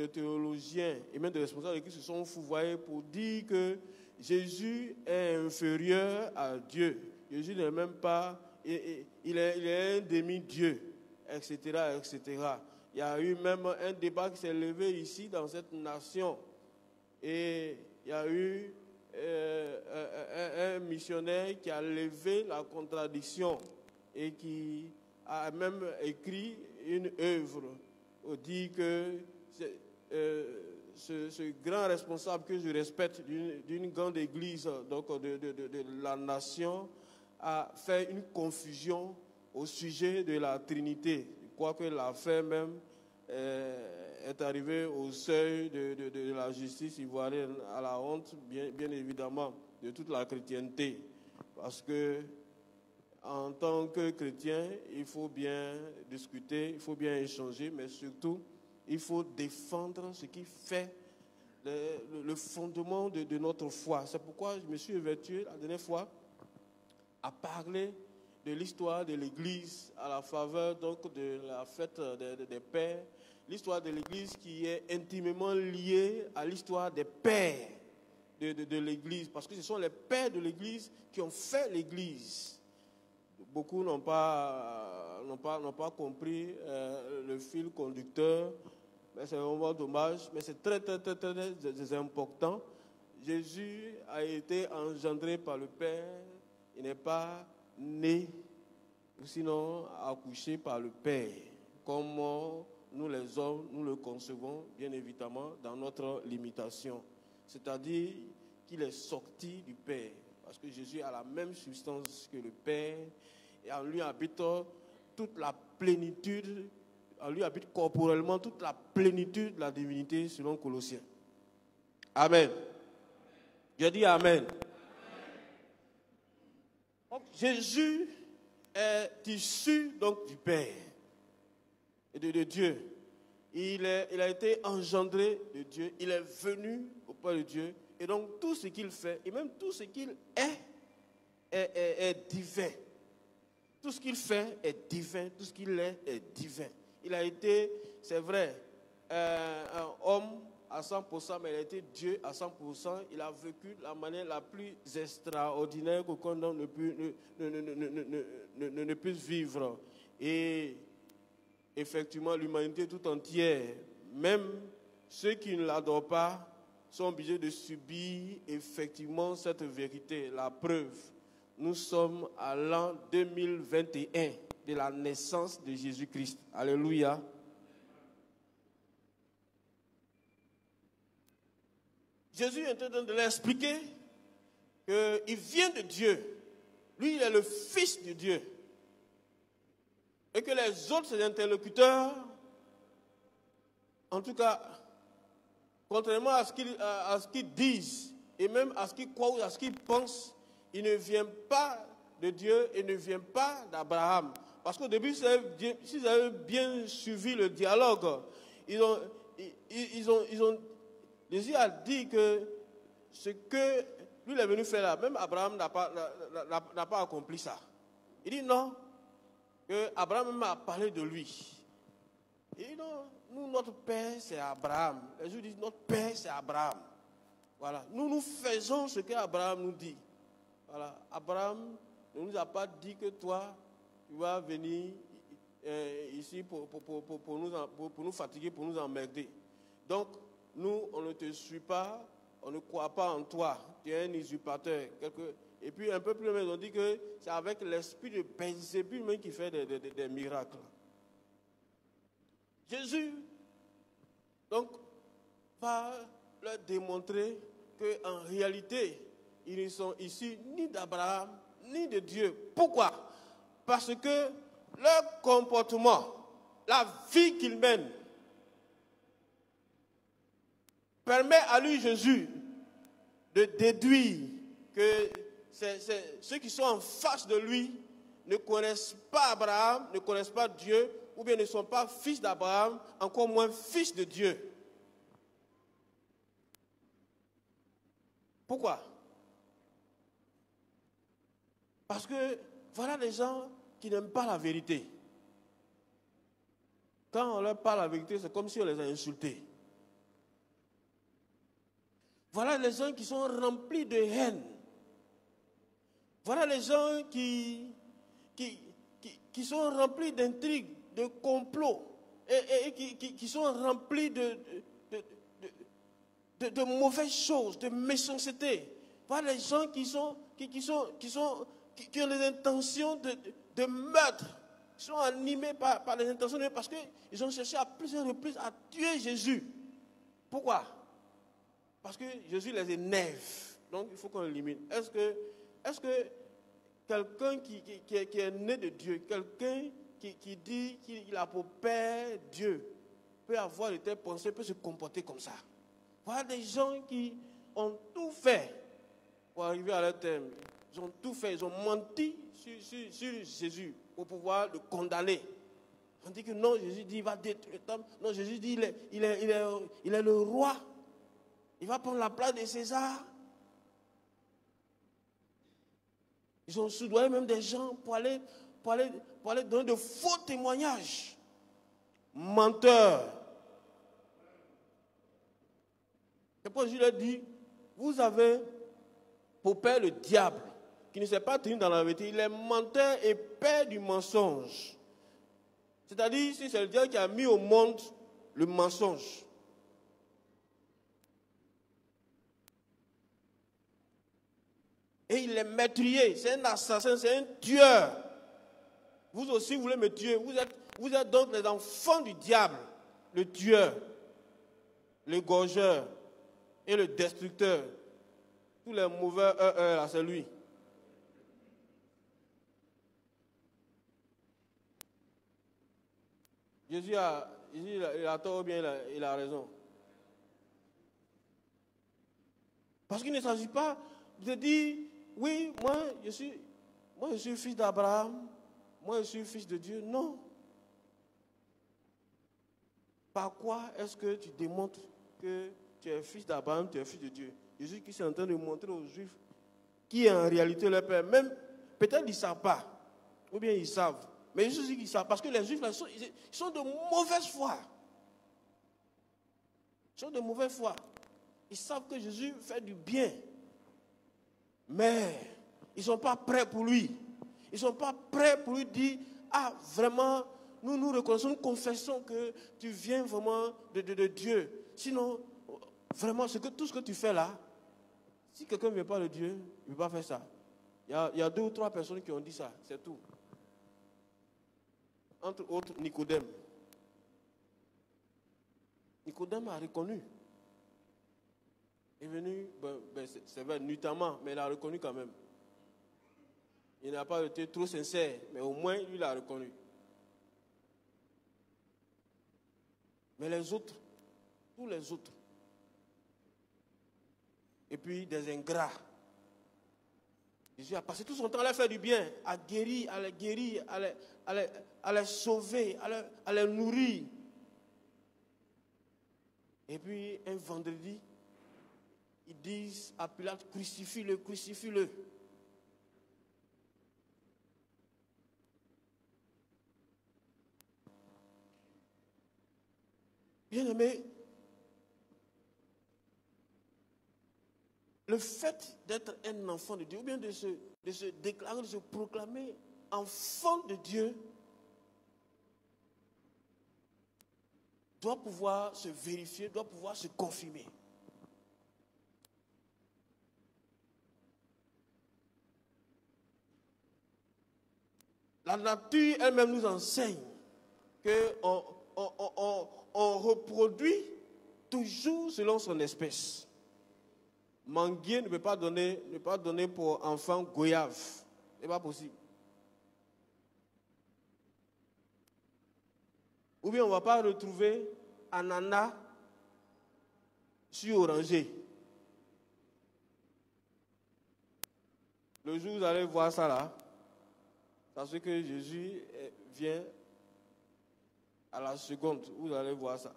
[SPEAKER 5] théologiens et même de responsables qui se sont fourvoyés pour dire que Jésus est inférieur à Dieu. Jésus n'est même pas, il est un demi-dieu, etc., etc. Il y a eu même un débat qui s'est levé ici dans cette nation. Et il y a eu un missionnaire qui a levé la contradiction et qui a même écrit une œuvre pour dire que ce grand responsable que je respecte d'une grande église donc de la nation a fait une confusion au sujet de la Trinité. Je crois que l'affaire même est arrivée au seuil de la justice ivoirienne, à la honte, bien évidemment, de toute la chrétienté. Parce que en tant que chrétien, il faut bien discuter, il faut bien échanger, mais surtout, il faut défendre ce qui fait le fondement de notre foi. C'est pourquoi je me suis évertué la dernière fois à parler de l'histoire de l'Église à la faveur donc de la fête des pères, l'histoire de l'Église qui est intimement liée à l'histoire des pères de l'Église, parce que ce sont les pères de l'Église qui ont fait l'Église. Beaucoup n'ont pas compris le fil conducteur, mais c'est vraiment dommage, mais c'est très, très, très, très, très important. Jésus a été engendré par le Père, il n'est pas né, ou sinon accouché par le Père, comme nous les hommes, nous le concevons, bien évidemment, dans notre limitation. C'est-à-dire qu'il est sorti du Père, parce que Jésus a la même substance que le Père, et en lui habite toute la plénitude, en lui habite corporellement toute la plénitude de la divinité, selon Colossiens. Amen. Je dis Amen. Donc, Jésus est issu donc du Père et de Dieu. Il a été engendré de Dieu, il est venu auprès de Dieu, et donc tout ce qu'il fait, et même tout ce qu'il est divin. Tout ce qu'il fait est divin, tout ce qu'il est divin. Il a été, c'est vrai, un homme à 100%, mais il a été Dieu à 100%. Il a vécu de la manière la plus extraordinaire qu'aucun homme ne puisse vivre. Et effectivement, l'humanité tout entière, même ceux qui ne l'adorent pas, sont obligés de subir effectivement cette vérité. La preuve, nous sommes à l'an 2021 de la naissance de Jésus-Christ. Alléluia. Jésus est en train de l'expliquer qu'il vient de Dieu. Lui, il est le Fils de Dieu. Et que les autres interlocuteurs, en tout cas, contrairement à ce qu'ils disent, et même à ce qu'ils croient ou à ce qu'ils pensent, ils ne viennent pas de Dieu et ne viennent pas d'Abraham. Parce qu'au début, s'ils avaient bien suivi le dialogue, Jésus a dit que ce que lui il est venu faire là, même Abraham n'a pas accompli ça. Il dit non, que Abraham même a parlé de lui. Il dit non, nous, notre père, c'est Abraham. Les Juifs disent notre père, c'est Abraham. Voilà, nous faisons ce qu'Abraham nous dit. Voilà, Abraham ne nous a pas dit que toi, tu vas venir ici pour nous fatiguer, pour nous emmerder. Donc, nous, on ne te suit pas, on ne croit pas en toi. Tu es un usurpateur. Et puis, un peu plus loin, ils ont dit que c'est avec l'esprit de Belzébul même qui fait des miracles. Jésus, donc, va leur démontrer qu'en réalité, ils ne sont ici ni d'Abraham, ni de Dieu. Pourquoi? Parce que leur comportement, la vie qu'ils mènent, permet à lui, Jésus, de déduire que ceux qui sont en face de lui ne connaissent pas Abraham, ne connaissent pas Dieu, ou bien ne sont pas fils d'Abraham, encore moins fils de Dieu. Pourquoi? Parce que voilà des gens qui n'aiment pas la vérité. Quand on leur parle la vérité, c'est comme si on les a insultés. Voilà les gens qui sont remplis de haine. Voilà les gens qui sont remplis d'intrigues, de complots, et qui sont remplis de mauvaises choses, de méchanceté. Voilà les gens qui ont les intentions de meurtre, qui sont animés par les intentions de meurtre, parce qu'ils ont cherché à plusieurs reprises à tuer Jésus. Pourquoi? Parce que Jésus les énerve. Donc il faut qu'on l'élimine. Est-ce que quelqu'un qui est né de Dieu, quelqu'un qui dit qu'il a pour père Dieu, peut avoir de telles pensées, peut se comporter comme ça? Voilà des gens qui ont tout fait pour arriver à leur terme. Ils ont tout fait, ils ont menti sur Jésus pour pouvoir le condamner. On dit que non, Jésus dit qu'il va détruire le temple. Non, Jésus dit qu'il est le roi. Il va prendre la place de César. Ils ont soudoyé même des gens pour aller donner de faux témoignages. Menteurs. C'est pourquoi Jésus leur dit, vous avez pour père le diable, qui ne s'est pas tenu dans la vérité. Il est menteur et père du mensonge. C'est-à-dire, si c'est le diable qui a mis au monde le mensonge. Et il est meurtrier, c'est un assassin, c'est un tueur. Vous aussi, vous voulez me tuer. Vous êtes donc les enfants du diable, le tueur, le gorgeur et le destructeur. Tous les mauvais là, c'est lui. Jésus il a tort ou bien il a raison. Parce qu'il ne s'agit pas de dire, oui, moi je suis fils d'Abraham, moi je suis fils de Dieu. Non. Par quoi est-ce que tu démontres que tu es fils d'Abraham, tu es fils de Dieu? Jésus qui est en train de montrer aux Juifs qui est en réalité leur père. Même, peut-être ils ne savent pas, ou bien ils savent. Mais Jésus dit qu'ils savent, parce que les Juifs, là, ils sont de mauvaise foi. Ils sont de mauvaise foi. Ils savent que Jésus fait du bien. Mais ils ne sont pas prêts pour lui. Ils ne sont pas prêts pour lui dire, ah, vraiment, nous reconnaissons, nous confessons que tu viens vraiment de Dieu. Sinon, vraiment, tout ce que tu fais là, si quelqu'un ne vient pas de Dieu, il ne peut pas faire ça. Il y a 2 ou 3 personnes qui ont dit ça, c'est tout. Entre autres, Nicodème. Nicodème a reconnu. Il est venu, c'est vrai, nuitamment, mais il a reconnu quand même. Il n'a pas été trop sincère, mais au moins, lui, il a reconnu. Mais les autres, tous les autres, et puis des ingrats. Jésus a passé tout son temps à leur faire du bien, à les guérir, à les sauver, à les nourrir. Et puis un vendredi, ils disent à Pilate, crucifie-le, crucifie-le. Bien-aimé, le fait d'être un enfant de Dieu, ou bien de se déclarer, de se proclamer enfant de Dieu, doit pouvoir se vérifier, doit pouvoir se confirmer. La nature elle-même nous enseigne qu'on reproduit toujours selon son espèce. Manguier ne peut pas donner pour enfant goyave. Ce n'est pas possible. Ou bien on ne va pas retrouver ananas sur oranger. Le jour où vous allez voir ça là, parce que Jésus vient à la seconde, vous allez voir ça.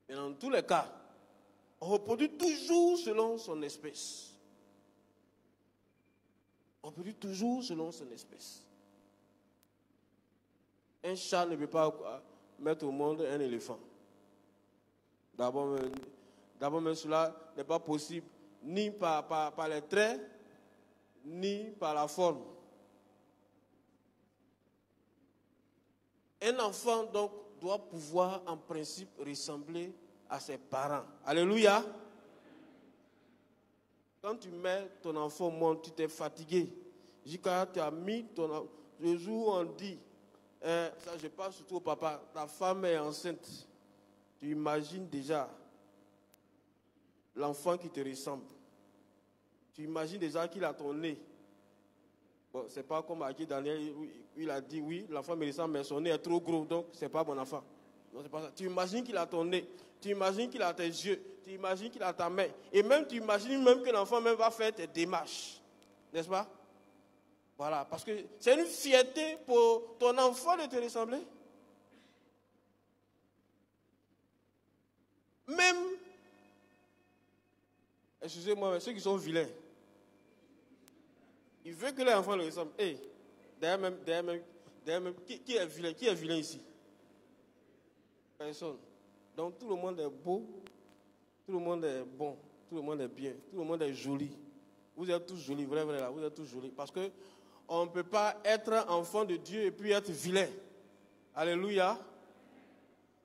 [SPEAKER 5] Mais dans tous les cas, on reproduit toujours selon son espèce. On reproduit toujours selon son espèce. Un chat ne peut pas mettre au monde un éléphant. D'abord, même cela n'est pas possible, ni par les traits, ni par la forme. Un enfant, donc, doit pouvoir, en principe, ressembler à ses parents. Alléluia. Quand tu mets ton enfant au monde, tu t'es fatigué. Quand tu as mis ton enfant, le jour où on dit, ça je parle surtout au papa, ta femme est enceinte, tu imagines déjà l'enfant qui te ressemble. Tu imagines déjà qu'il a ton nez. Bon, c'est pas comme à qui Daniel, il a dit oui, l'enfant me ressemble, mais son nez est trop gros, donc c'est pas mon enfant. Non, c'est pas ça. Tu imagines qu'il a ton nez, tu imagines qu'il a tes yeux, tu imagines qu'il a ta main, et même tu imagines même que l'enfant même va faire tes démarches, n'est-ce pas? Voilà, parce que c'est une fierté pour ton enfant de te ressembler. Même, excusez-moi, ceux qui sont vilains, il veut que les enfants le ressemblent. Hey, d'ailleurs même, qui est vilain ici? Personne. Donc tout le monde est beau, tout le monde est bon, tout le monde est bien, tout le monde est joli. Vous êtes tous jolis, vrai là, vous êtes tous jolis. Parce que on ne peut pas être enfant de Dieu et puis être vilain. Alléluia.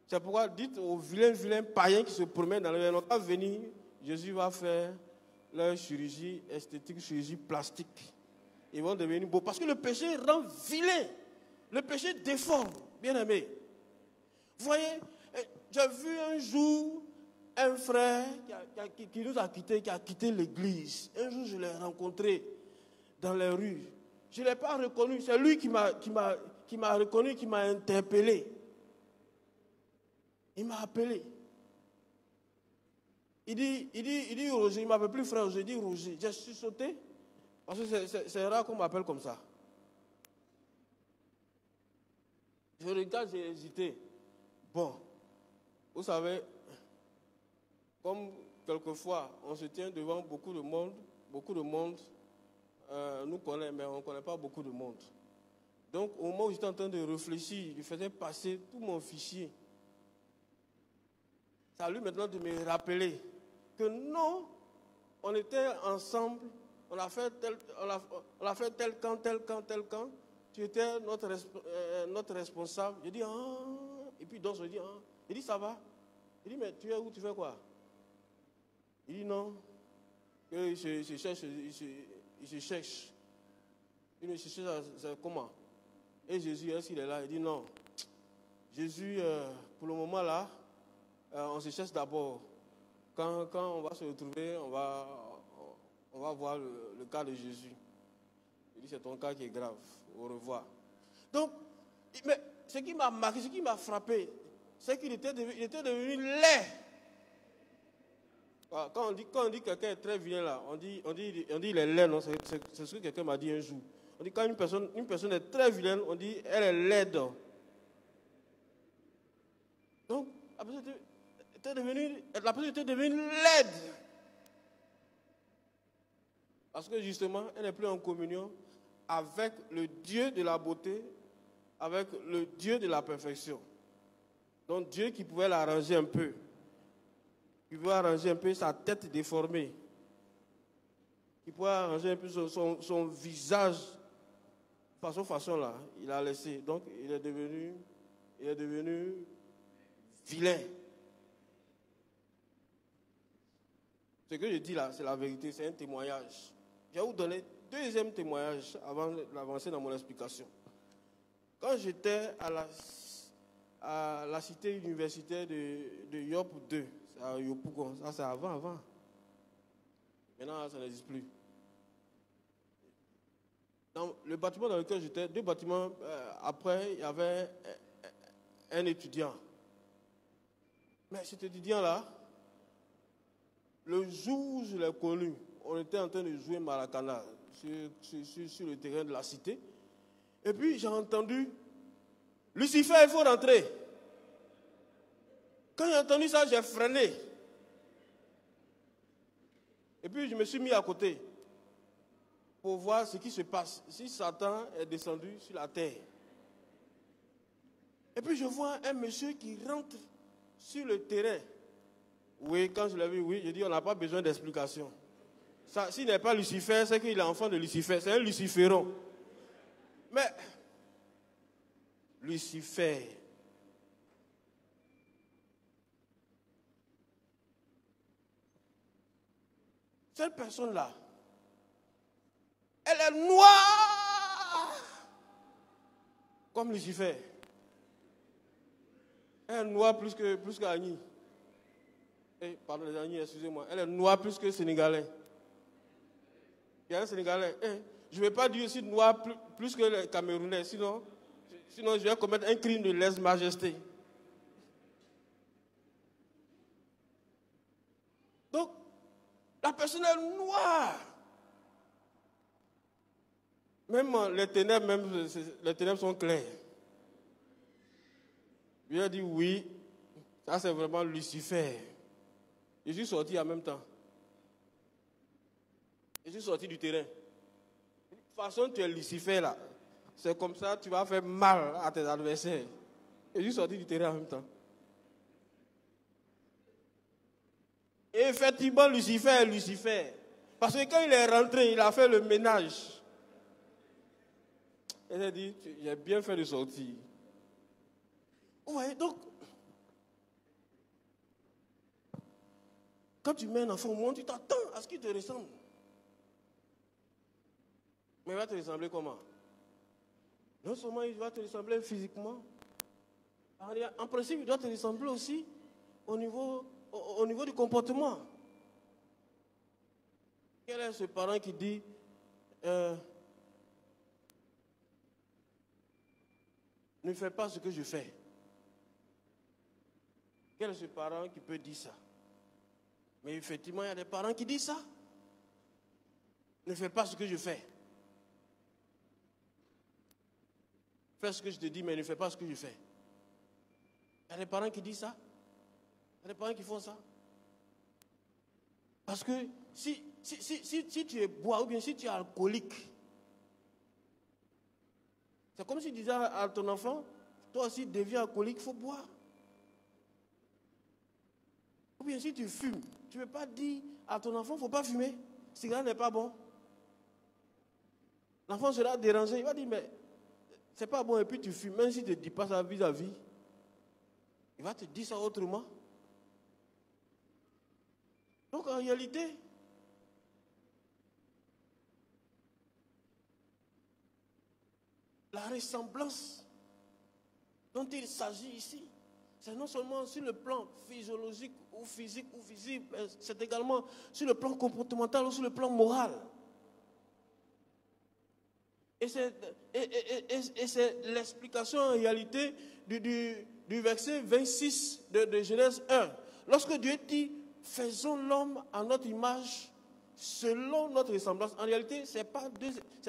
[SPEAKER 5] C'est pourquoi dites aux vilains païens qui se promènent dans le monde, quand venir, Jésus va faire leur chirurgie esthétique, chirurgie plastique. Ils vont devenir beaux. Parce que le péché rend vilain. Le péché déforme, bien aimé. Vous voyez, j'ai vu un jour un frère qui nous a quittés, qui a quitté l'église. Un jour, je l'ai rencontré dans les rues. Je ne l'ai pas reconnu. C'est lui qui m'a reconnu, qui m'a interpellé. Il m'a appelé. Il dit Roger, il ne m'appelle plus frère Roger, il dit Roger. J'ai sauté. Parce que c'est rare qu'on m'appelle comme ça. Je regarde, j'ai hésité. Bon, vous savez, comme quelquefois on se tient devant beaucoup de monde nous connaît, mais on ne connaît pas beaucoup de monde. Donc au moment où j'étais en train de réfléchir, je faisais passer tout mon fichier. C'est à lui maintenant de me rappeler que non, on était ensemble, on a fait tel camp, tu étais notre responsable. Je dis, et puis donc je dis, il dit, ça va. Il dit, mais tu es où, tu fais quoi? Il dit, non, il se cherche. Il se cherche, comment? Et Jésus, est-ce qu'il est là? Il dit, non. Jésus, pour le moment là, on se cherche d'abord. Quand on va se retrouver, on va voir le cas de Jésus. Il dit, c'est ton cas qui est grave. Au revoir. Donc, mais ce qui m'a marqué, ce qui m'a frappé, c'est qu'il était devenu laid. Quand on dit quelqu'un est très vilain là, on dit il est laid, non? C'est ce que quelqu'un m'a dit un jour. On dit quand une personne est très vilaine, on dit elle est laide. Donc, la personne était devenue laide. Parce que justement, elle n'est plus en communion avec le Dieu de la beauté, avec le Dieu de la perfection. Donc Dieu qui pouvait l'arranger un peu, qui pouvait arranger un peu sa tête déformée, qui pouvait arranger un peu son visage, façon là, il a laissé. Donc il est devenu vilain. Ce que je dis là, c'est la vérité, c'est un témoignage. Je vais vous donner deuxième témoignage avant d'avancer dans mon explication. Quand j'étais à la cité universitaire de Yop 2, c'est à Yopougon, ça c'est avant. Maintenant, ça n'existe plus. Dans le bâtiment dans lequel j'étais, 2 bâtiments après, il y avait un étudiant. Mais cet étudiant-là, le jour où je l'ai connu, on était en train de jouer Maracana sur le terrain de la cité. Et puis j'ai entendu, Lucifer, il faut rentrer. Quand j'ai entendu ça, j'ai freiné. Et puis je me suis mis à côté pour voir ce qui se passe. Si Satan est descendu sur la terre. Et puis je vois un monsieur qui rentre sur le terrain. Oui, quand je l'ai vu, oui, je dis on n'a pas besoin d'explication. S'il n'est pas Lucifer, c'est qu'il est enfant de Lucifer. C'est un Luciféron. Mais, Lucifer, cette personne-là, elle est noire comme Lucifer. Elle est noire plus qu'Annie. Pardon les amis, excusez-moi. Elle est noire plus que Sénégalais. Il y a un Sénégalais. Je ne vais pas dire aussi noir plus que les Camerounais. Sinon, je vais commettre un crime de lèse-majesté. Donc, la personne est noire. Même les ténèbres sont claires. Je lui ai dit oui, ça c'est vraiment Lucifer. Je suis sorti en même temps. Je suis sorti du terrain. De toute façon, tu es Lucifer là. C'est comme ça, tu vas faire mal à tes adversaires. Je suis sorti du terrain en même temps. Et effectivement, Lucifer est Lucifer. Parce que quand il est rentré, il a fait le ménage. Et j'ai dit, j'ai bien fait de sortir. Vous voyez, donc, quand tu mets un enfant au monde, tu t'attends à ce qu'il te ressemble. Mais il va te ressembler comment? Non seulement il va te ressembler physiquement, en principe, il doit te ressembler aussi au niveau du comportement. Quel est ce parent qui dit ne fais pas ce que je fais? Quel est ce parent qui peut dire ça? Mais effectivement, il y a des parents qui disent ça. Ne fais pas ce que je fais. Fais ce que je te dis, mais ne fais pas ce que je fais. Il y a des parents qui disent ça. Il y a des parents qui font ça. Parce que si tu es bois ou bien si tu es alcoolique, c'est comme si tu disais à ton enfant, toi aussi deviens alcoolique, il faut boire. Ou bien si tu fumes, tu ne peux pas dire à ton enfant, il ne faut pas fumer. Ce cigare n'est pas bon. L'enfant sera dérangé, il va dire, mais c'est pas bon et puis tu fumes. Même si tu ne dis pas ça vis-à-vis, il va te dire ça autrement. Donc en réalité, la ressemblance dont il s'agit ici, c'est non seulement sur le plan physiologique ou physique ou visible, mais c'est également sur le plan comportemental ou sur le plan moral. Et c'est l'explication en réalité du verset 26 de Genèse 1. Lorsque Dieu dit, faisons l'homme à notre image, selon notre ressemblance. En réalité, ces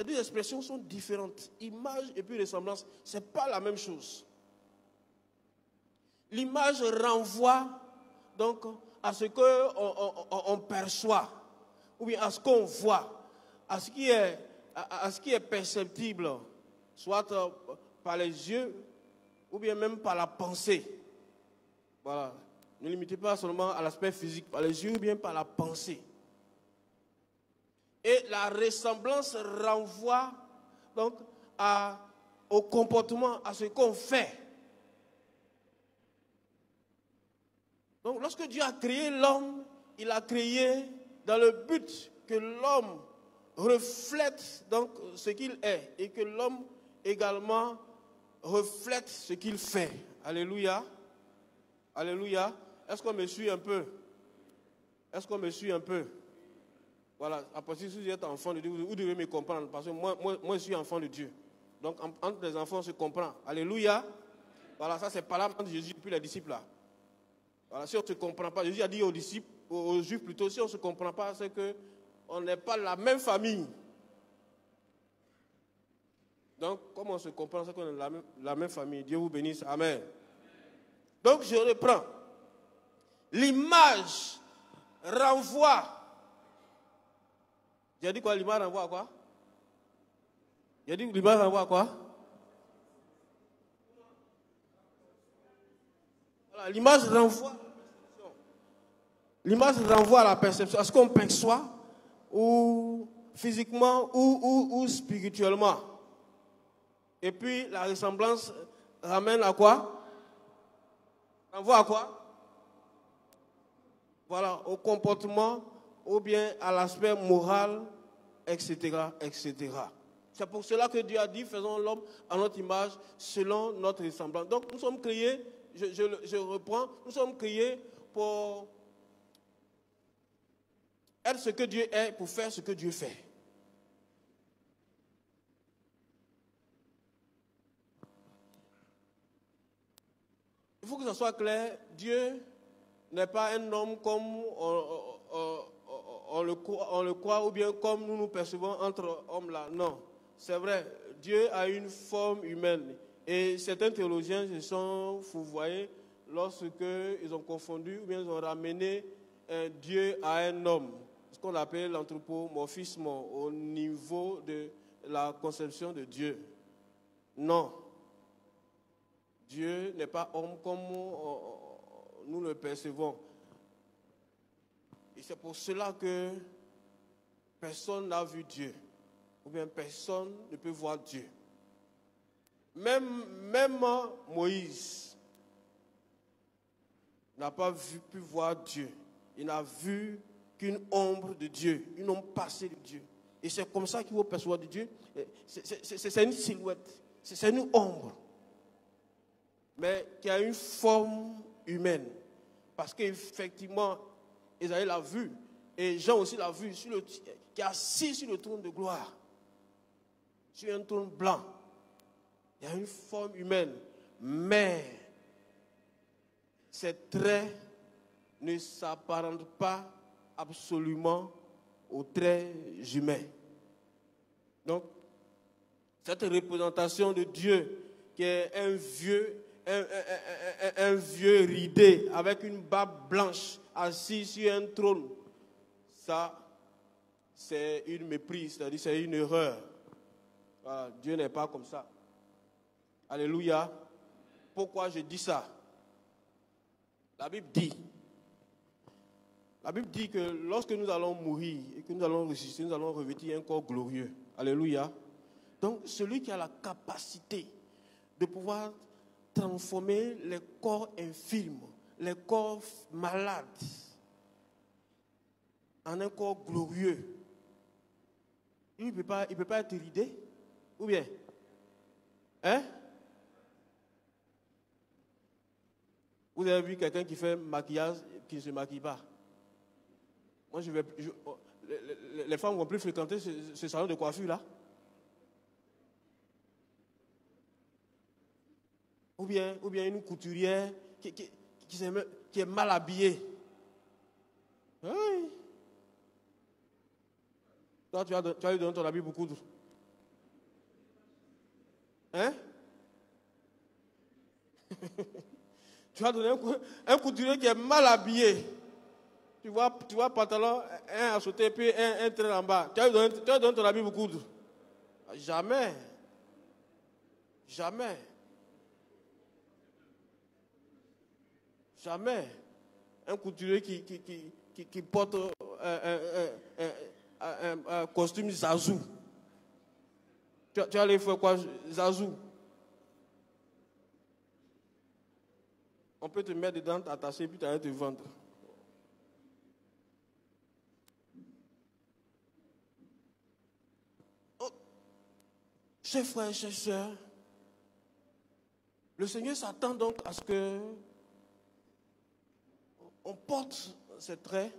[SPEAKER 5] deux expressions sont différentes. Image et puis ressemblance, ce n'est pas la même chose. L'image renvoie donc à ce qu'on perçoit, ou bien à ce qu'on voit, à ce qui est perceptible, soit par les yeux, ou bien même par la pensée. Voilà. Ne limitez pas seulement à l'aspect physique, par les yeux ou bien par la pensée. Et la ressemblance renvoie donc au comportement, à ce qu'on fait. Donc lorsque Dieu a créé l'homme, il a créé dans le but que l'homme reflète donc ce qu'il est et que l'homme également reflète ce qu'il fait. Alléluia. Alléluia. Est-ce qu'on me suit un peu? Est-ce qu'on me suit un peu? Voilà, à partir de si vous êtes enfant de Dieu, vous devez me comprendre, parce que moi je suis enfant de Dieu. Donc entre les enfants, on se comprend. Alléluia. Voilà, ça c'est pas là entre Jésus et puis les disciples là. Voilà, si on ne se comprend pas, Jésus a dit aux disciples, aux juifs plutôt, si on ne se comprend pas, c'est qu'on n'est pas la même famille. Donc, comme on se comprend, c'est qu'on est la même famille. Dieu vous bénisse. Amen. Donc, je reprends. L'image renvoie. J'ai dit quoi? L'image renvoie à quoi? J'ai dit l'image renvoie à quoi? Voilà, l'image renvoie. L'image renvoie à la perception, à ce qu'on perçoit, ou physiquement, ou spirituellement. Et puis, la ressemblance ramène à quoi? Renvoie à quoi? Voilà, au comportement, ou bien à l'aspect moral, etc., etc. C'est pour cela que Dieu a dit, faisons l'homme à notre image, selon notre ressemblance. Donc, nous sommes créés, je reprends, nous sommes créés pour être ce que Dieu est, pour faire ce que Dieu fait. Il faut que ça soit clair, Dieu n'est pas un homme comme on le croit ou bien comme nous nous percevons entre hommes là. Non, c'est vrai, Dieu a une forme humaine. Et certains théologiens se sont fourvoyés lorsqu'ils ont confondu ou bien ils ont ramené Dieu à un homme. Ce qu'on appelle l'anthropomorphisme au niveau de la conception de Dieu. Non. Dieu n'est pas homme comme nous le percevons. Et c'est pour cela que personne n'a vu Dieu. Ou bien personne ne peut voir Dieu. Même Moïse n'a pas pu voir Dieu. Il n'a vu qu'une ombre de Dieu, une ombre passée de Dieu. Et c'est comme ça qu'il faut percevoir de Dieu. C'est une silhouette, c'est une ombre. Mais qui a une forme humaine. Parce qu'effectivement, Isaïe l'a vu, et Jean aussi l'a vu, qui est assis sur le trône de gloire, sur un trône blanc. Il y a une forme humaine, mais ses traits ne s'apparentent pas absolument aux traits humains. Donc, cette représentation de Dieu, qui est un vieux ridé avec une barbe blanche assis sur un trône, ça c'est une méprise, c'est-à-dire c'est une erreur. Voilà, Dieu n'est pas comme ça. Alléluia. Pourquoi je dis ça? La Bible dit que lorsque nous allons mourir et que nous allons ressusciter, nous allons revêtir un corps glorieux. Alléluia. Donc celui qui a la capacité de pouvoir transformer les corps infirmes, les corps malades, en un corps glorieux. Il ne peut pas être ridé, ou bien? Hein? Vous avez vu quelqu'un qui fait maquillage et qui ne se maquille pas? Moi, les femmes vont plus fréquenter ce salon de coiffure là. Ou bien une couturière qui est mal habillée. Oui. Toi, tu vas lui donner ton habit pour coudre. Hein? Tu vas donner un couturier qui est mal habillé. Tu vois pantalon, un à sauter, puis un train en bas. Tu vas lui donner ton habit pour coudre. Jamais. Jamais. Jamais. Un couturier qui porte un costume Zazou. Tu vas aller faire quoi, Zazou? On peut te mettre dedans, t'attacher, puis tu vas te vendre. Oh. Chers frères et chers sœurs, le Seigneur s'attend donc à ce que on porte ses traits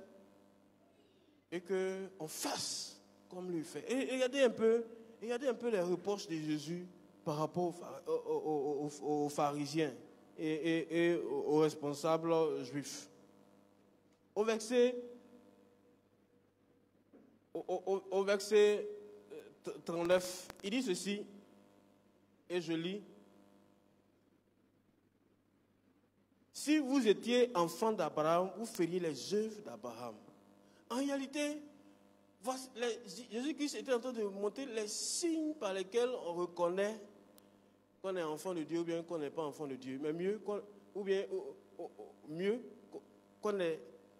[SPEAKER 5] et qu'on fasse comme lui fait. Et regardez un peu les reproches de Jésus par rapport aux pharisiens et aux responsables juifs. Au verset 39, il dit ceci, et je lis. Si vous étiez enfant d'Abraham, vous feriez les œuvres d'Abraham. En réalité, Jésus-Christ était en train de montrer les signes par lesquels on reconnaît qu'on est enfant de Dieu ou bien qu'on n'est pas enfant de Dieu. Mais mieux qu'on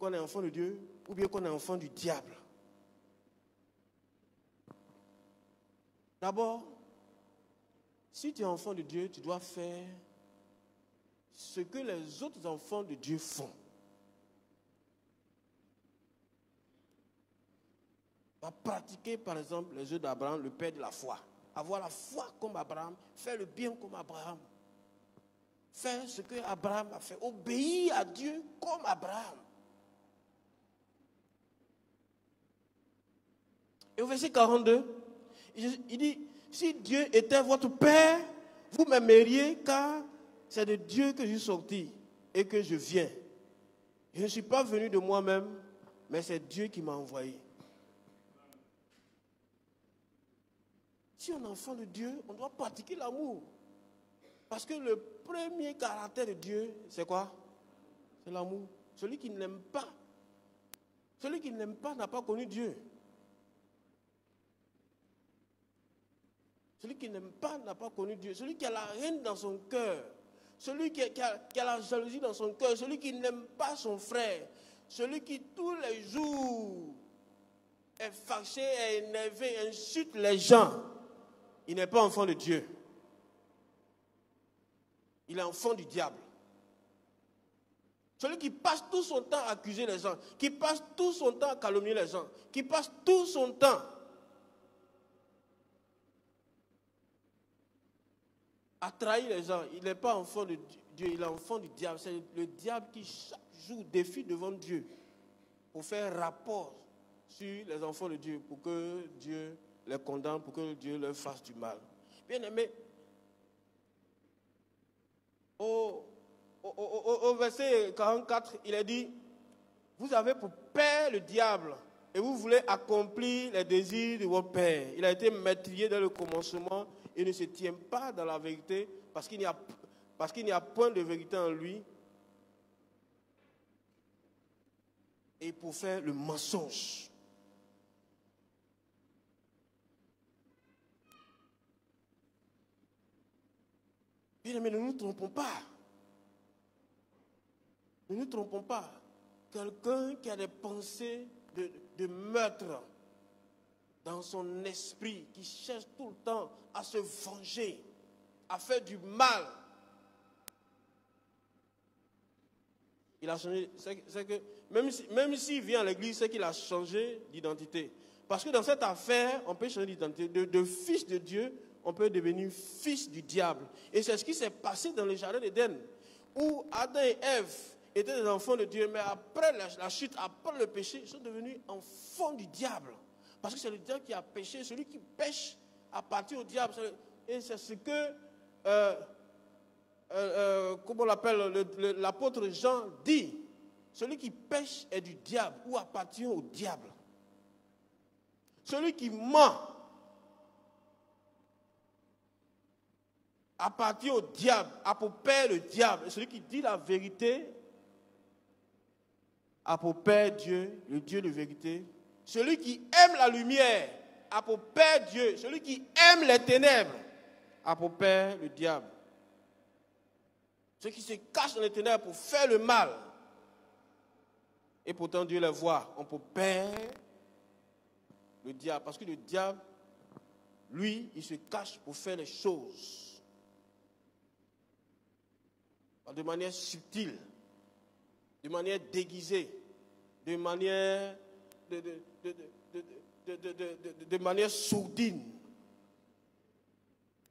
[SPEAKER 5] est enfant de Dieu ou bien qu'on est enfant du diable. D'abord, si tu es enfant de Dieu, tu dois faire ce que les autres enfants de Dieu font. Va pratiquer par exemple les œuvres d'Abraham, le père de la foi. Avoir la foi comme Abraham, faire le bien comme Abraham. Faire ce que Abraham a fait, obéir à Dieu comme Abraham. Et au verset 42, il dit, si Dieu était votre père, vous m'aimeriez car c'est de Dieu que je suis sorti et que je viens. Je ne suis pas venu de moi-même, mais c'est Dieu qui m'a envoyé. Si on est enfant de Dieu, on doit pratiquer l'amour. Parce que le premier caractère de Dieu, c'est quoi? C'est l'amour. Celui qui n'aime pas n'a pas connu Dieu. Celui qui n'aime pas n'a pas connu Dieu. Celui qui a la haine dans son cœur, celui qui a la jalousie dans son cœur, celui qui n'aime pas son frère, celui qui tous les jours est fâché, est énervé, insulte les gens, il n'est pas enfant de Dieu. Il est enfant du diable. Celui qui passe tout son temps à accuser les gens, qui passe tout son temps à calomnier les gens, qui passe tout son temps à trahir les gens, il n'est pas enfant de Dieu, il est enfant du diable. C'est le diable qui chaque jour défie devant Dieu pour faire rapport sur les enfants de Dieu, pour que Dieu les condamne, pour que Dieu leur fasse du mal. Bien aimé, au verset 44, il est dit, vous avez pour père le diable et vous voulez accomplir les désirs de votre père. Il a été meurtrier dès le commencement et ne se tient pas dans la vérité parce qu'il n'y a point de vérité en lui. Et pour faire le mensonge. Bien aimé, ne nous trompons pas. Ne nous trompons pas. Quelqu'un qui a des pensées de meurtre dans son esprit, qui cherche tout le temps à se venger, à faire du mal. Il a changé. C'est que même s'il vient à l'église, c'est qu'il a changé d'identité. Parce que dans cette affaire, on peut changer d'identité. De fils de Dieu, on peut devenir fils du diable. Et c'est ce qui s'est passé dans le jardin d'Éden, où Adam et Ève étaient des enfants de Dieu, mais après la chute, après le péché, ils sont devenus enfants du diable. Parce que c'est le diable qui a péché. Celui qui pêche appartient au diable. Et c'est ce que comment on l'appelle, l'apôtre Jean dit, celui qui pêche est du diable ou appartient au diable. Celui qui ment appartient au diable, a pour père le diable. Et celui qui dit la vérité a pour père Dieu, le Dieu de vérité. Celui qui aime la lumière a pour père Dieu. Celui qui aime les ténèbres a pour père le diable. Ceux qui se cachent dans les ténèbres pour faire le mal. Et pourtant Dieu les voit. On peut père le diable. Parce que le diable, lui, il se cache pour faire les choses. De manière subtile. De manière déguisée. De manière... de manière sourdine.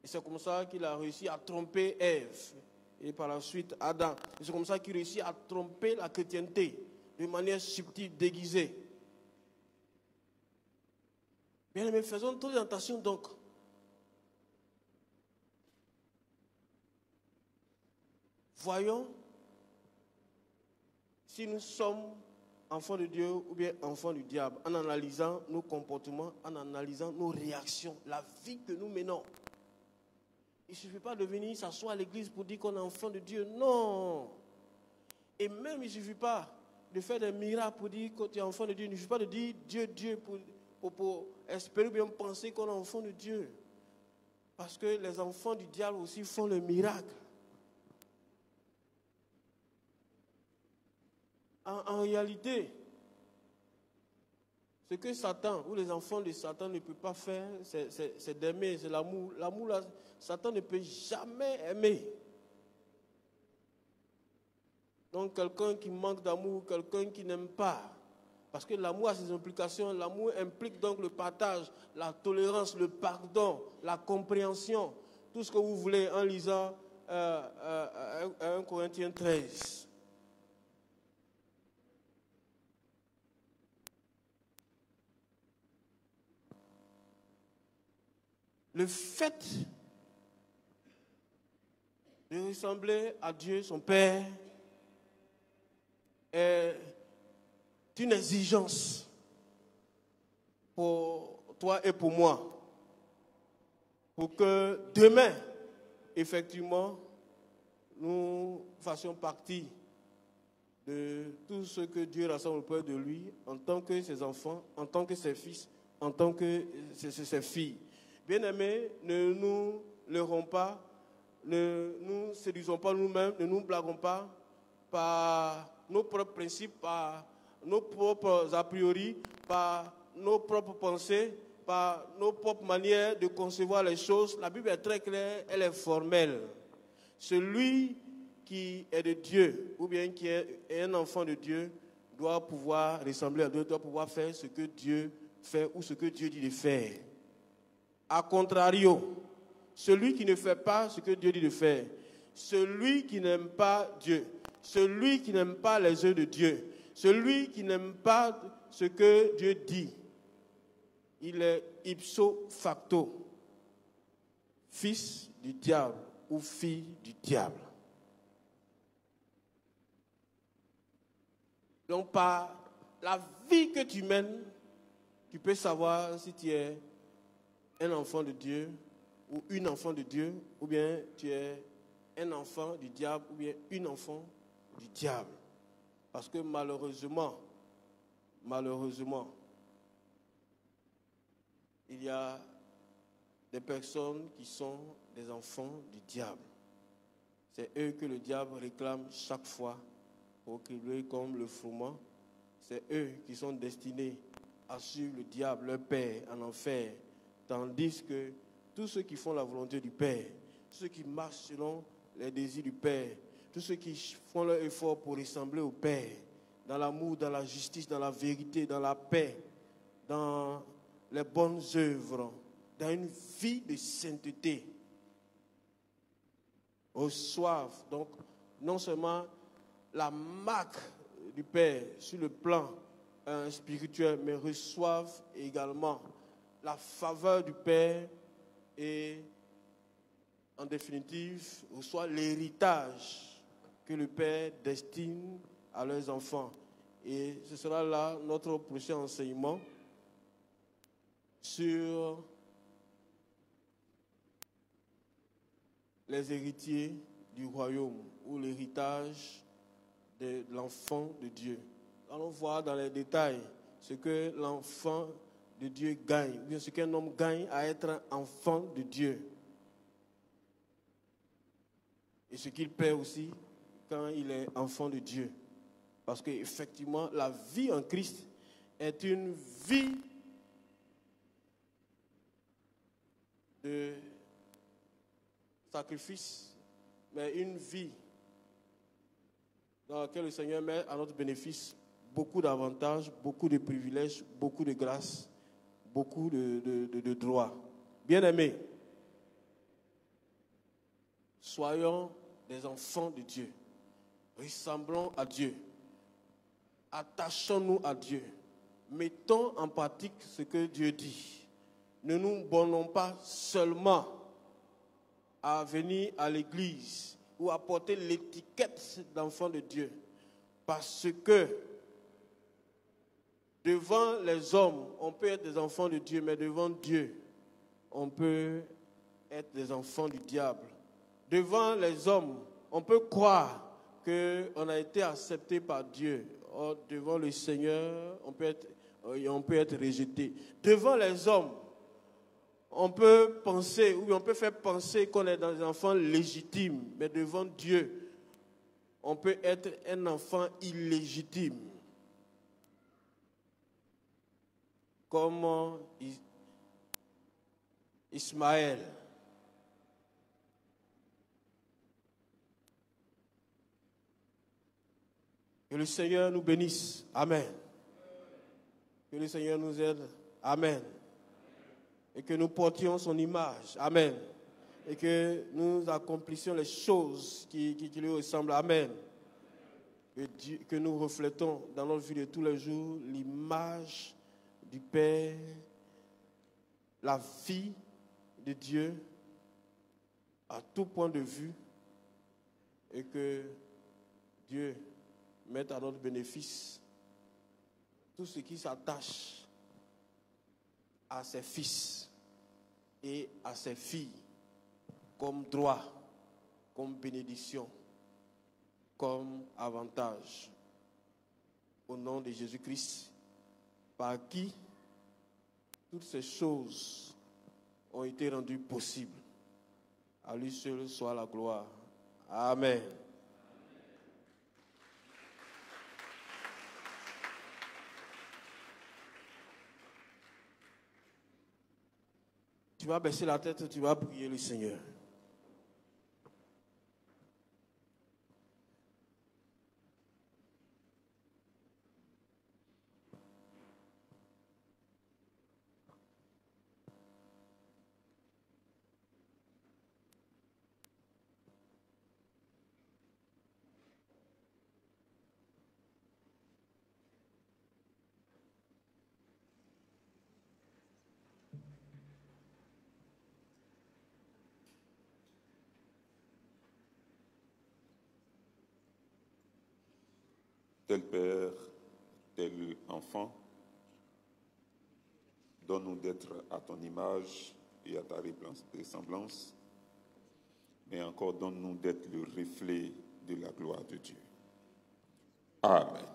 [SPEAKER 5] Et c'est comme ça qu'il a réussi à tromper Ève. Et par la suite, Adam. Et c'est comme ça qu'il réussit à tromper la chrétienté. De manière subtile, déguisée. Bien aimés, faisons très attention donc. Voyons si nous sommes enfants de Dieu ou bien enfants du diable, en analysant nos comportements, en analysant nos réactions, la vie que nous menons. Il ne suffit pas de venir s'asseoir à l'église pour dire qu'on est enfant de Dieu. Non. Et même il ne suffit pas de faire des miracles pour dire que tu es enfant de Dieu. Il ne suffit pas de dire Dieu, Dieu pour espérer ou bien penser qu'on est enfant de Dieu. Parce que les enfants du diable aussi font le miracle. En réalité, ce que Satan ou les enfants de Satan ne peuvent pas faire, c'est d'aimer, c'est l'amour. L'amour, là, Satan ne peut jamais aimer. Donc, quelqu'un qui manque d'amour, quelqu'un qui n'aime pas. Parce que l'amour a ses implications. L'amour implique donc le partage, la tolérance, le pardon, la compréhension. Tout ce que vous voulez en lisant 1 Corinthiens 13. Le fait de ressembler à Dieu, son Père, est une exigence pour toi et pour moi. Pour que demain, effectivement, nous fassions partie de tout ce que Dieu rassemble auprès de lui, en tant que ses enfants, en tant que ses fils, en tant que ses filles. Bien-aimés, ne nous leurrons pas, ne nous séduisons pas nous-mêmes, ne nous blaguons pas par nos propres principes, par nos propres a priori, par nos propres pensées, par nos propres manières de concevoir les choses. La Bible est très claire, elle est formelle. Celui qui est de Dieu, ou bien qui est un enfant de Dieu, doit pouvoir ressembler à Dieu, doit pouvoir faire ce que Dieu fait ou ce que Dieu dit de faire. A contrario, celui qui ne fait pas ce que Dieu dit de faire, celui qui n'aime pas Dieu, celui qui n'aime pas les œuvres de Dieu, celui qui n'aime pas ce que Dieu dit, il est ipso facto fils du diable ou fille du diable. Donc par la vie que tu mènes, tu peux savoir si tu es un enfant de Dieu ou une enfant de Dieu, ou bien tu es un enfant du diable ou bien une enfant du diable. Parce que malheureusement, il y a des personnes qui sont des enfants du diable. C'est eux que le diable réclame chaque fois pour crier comme le froment. C'est eux qui sont destinés à suivre le diable, leur père, en enfer. Tandis que tous ceux qui font la volonté du Père, tous ceux qui marchent selon les désirs du Père, tous ceux qui font leur effort pour ressembler au Père, dans l'amour, dans la justice, dans la vérité, dans la paix, dans les bonnes œuvres, dans une vie de sainteté, reçoivent donc non seulement la marque du Père sur le plan spirituel, mais reçoivent également la faveur du Père et en définitive, reçoivent l'héritage que le Père destine à leurs enfants. Et ce sera là notre prochain enseignement sur les héritiers du royaume ou l'héritage de l'enfant de Dieu. Allons voir dans les détails ce que l'enfant de Dieu gagne, ou bien ce qu'un homme gagne à être enfant de Dieu. Et ce qu'il perd aussi quand il est enfant de Dieu. Parce qu'effectivement, la vie en Christ est une vie de sacrifice, mais une vie dans laquelle le Seigneur met à notre bénéfice beaucoup d'avantages, beaucoup de privilèges, beaucoup de grâces, beaucoup de droits. Bien-aimés, soyons des enfants de Dieu, ressemblons à Dieu, attachons-nous à Dieu, mettons en pratique ce que Dieu dit. Ne nous bornons pas seulement à venir à l'église ou à porter l'étiquette d'enfant de Dieu, parce que devant les hommes, on peut être des enfants de Dieu, mais devant Dieu, on peut être des enfants du diable. Devant les hommes, on peut croire qu'on a été accepté par Dieu. Or, devant le Seigneur, on peut être rejeté. Devant les hommes, on peut penser, ou on peut faire penser qu'on est des enfants légitimes, mais devant Dieu, on peut être un enfant illégitime. Comme Ismaël. Que le Seigneur nous bénisse. Amen. Que le Seigneur nous aide. Amen. Et que nous portions son image. Amen. Et que nous accomplissions les choses qui lui ressemblent. Amen. Que nous reflétons dans notre vie de tous les jours l'image du Père, la vie de Dieu à tout point de vue, et que Dieu mette à notre bénéfice tout ce qui s'attache à ses fils et à ses filles comme droit, comme bénédiction, comme avantage. Au nom de Jésus-Christ, par qui toutes ces choses ont été rendues possibles. À lui seul soit la gloire. Amen. Tu vas baisser la tête, tu vas prier le Seigneur.
[SPEAKER 6] Tel père, tel enfant, donne-nous d'être à ton image et à ta ressemblance, mais encore donne-nous d'être le reflet de la gloire de Dieu. Amen.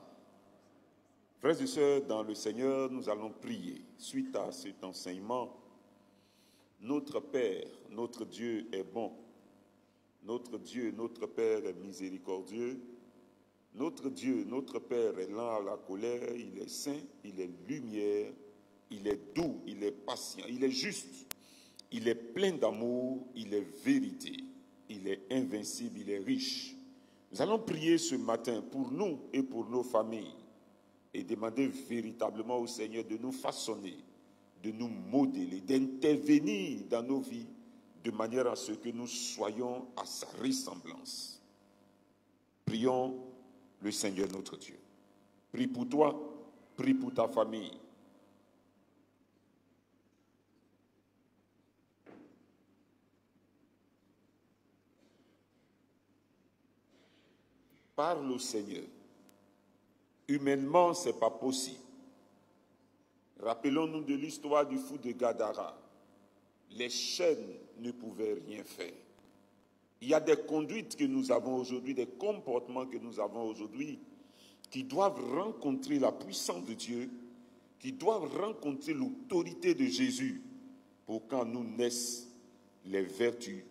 [SPEAKER 6] Frères et sœurs, dans le Seigneur, nous allons prier. Suite à cet enseignement, notre Père, notre Dieu est bon. Notre Dieu, notre Père est miséricordieux. Notre Dieu, notre Père est lent à la colère, il est saint, il est lumière, il est doux, il est patient, il est juste, il est plein d'amour, il est vérité, il est invincible, il est riche. Nous allons prier ce matin pour nous et pour nos familles et demander véritablement au Seigneur de nous façonner, de nous modeler, d'intervenir dans nos vies de manière à ce que nous soyons à sa ressemblance. Prions le Seigneur notre Dieu. Prie pour toi, prie pour ta famille. Parle au Seigneur. Humainement, ce n'est pas possible. Rappelons-nous de l'histoire du fou de Gadara. Les chaînes ne pouvaient rien faire. Il y a des conduites que nous avons aujourd'hui, des comportements que nous avons aujourd'hui, qui doivent rencontrer la puissance de Dieu, qui doivent rencontrer l'autorité de Jésus, pour qu'en nous naissent les vertus,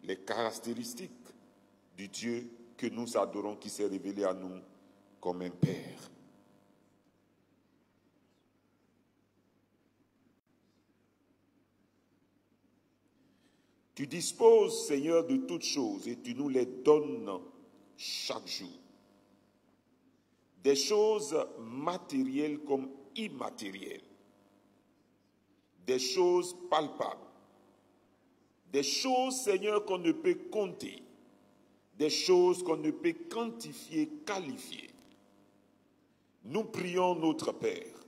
[SPEAKER 6] les caractéristiques du Dieu que nous adorons, qui s'est révélé à nous comme un Père. Tu disposes, Seigneur, de toutes choses et tu nous les donnes chaque jour. Des choses matérielles comme immatérielles. Des choses palpables. Des choses, Seigneur, qu'on ne peut compter. Des choses qu'on ne peut quantifier, qualifier. Nous prions notre Père.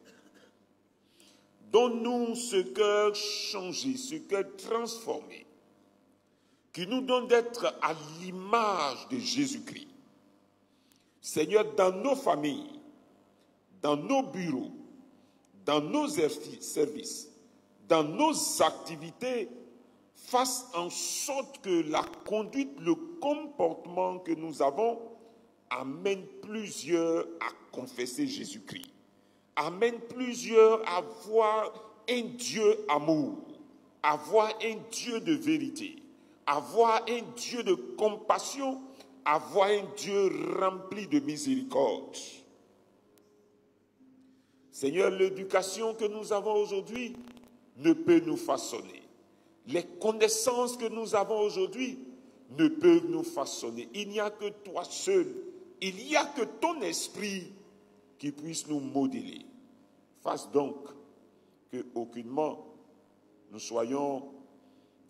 [SPEAKER 6] Donne-nous ce cœur changé, ce cœur transformé, qui nous donne d'être à l'image de Jésus-Christ. Seigneur, dans nos familles, dans nos bureaux, dans nos services, dans nos activités, fasse en sorte que la conduite, le comportement que nous avons amène plusieurs à confesser Jésus-Christ, amène plusieurs à voir un Dieu amour, à voir un Dieu de vérité, à voir un Dieu de compassion, à voir un Dieu rempli de miséricorde. Seigneur, l'éducation que nous avons aujourd'hui ne peut nous façonner. Les connaissances que nous avons aujourd'hui ne peuvent nous façonner. Il n'y a que toi seul, il n'y a que ton esprit qui puisse nous modeler. Fasse donc que aucunement nous soyons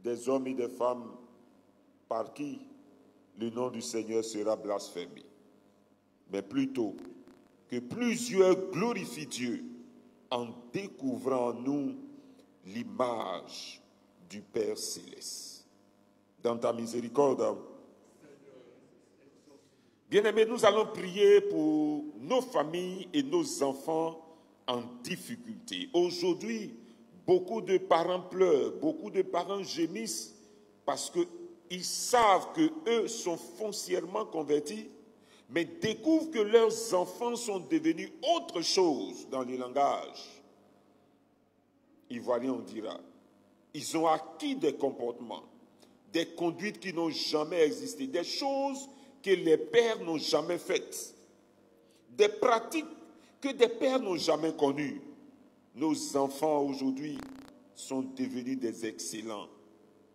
[SPEAKER 6] des hommes et des femmes par qui le nom du Seigneur sera blasphémé, mais plutôt que plusieurs glorifient Dieu en découvrant en nous l'image du Père Céleste. Dans ta miséricorde, bien-aimés, nous allons prier pour nos familles et nos enfants en difficulté. Aujourd'hui, beaucoup de parents pleurent, beaucoup de parents gémissent parce qu'ils savent qu'eux sont foncièrement convertis, mais découvrent que leurs enfants sont devenus autre chose dans les langages. Ivoirien, on dira. Ils ont acquis des comportements, des conduites qui n'ont jamais existé, des choses que les pères n'ont jamais faites, des pratiques que des pères n'ont jamais connues. Nos enfants aujourd'hui sont devenus des excellents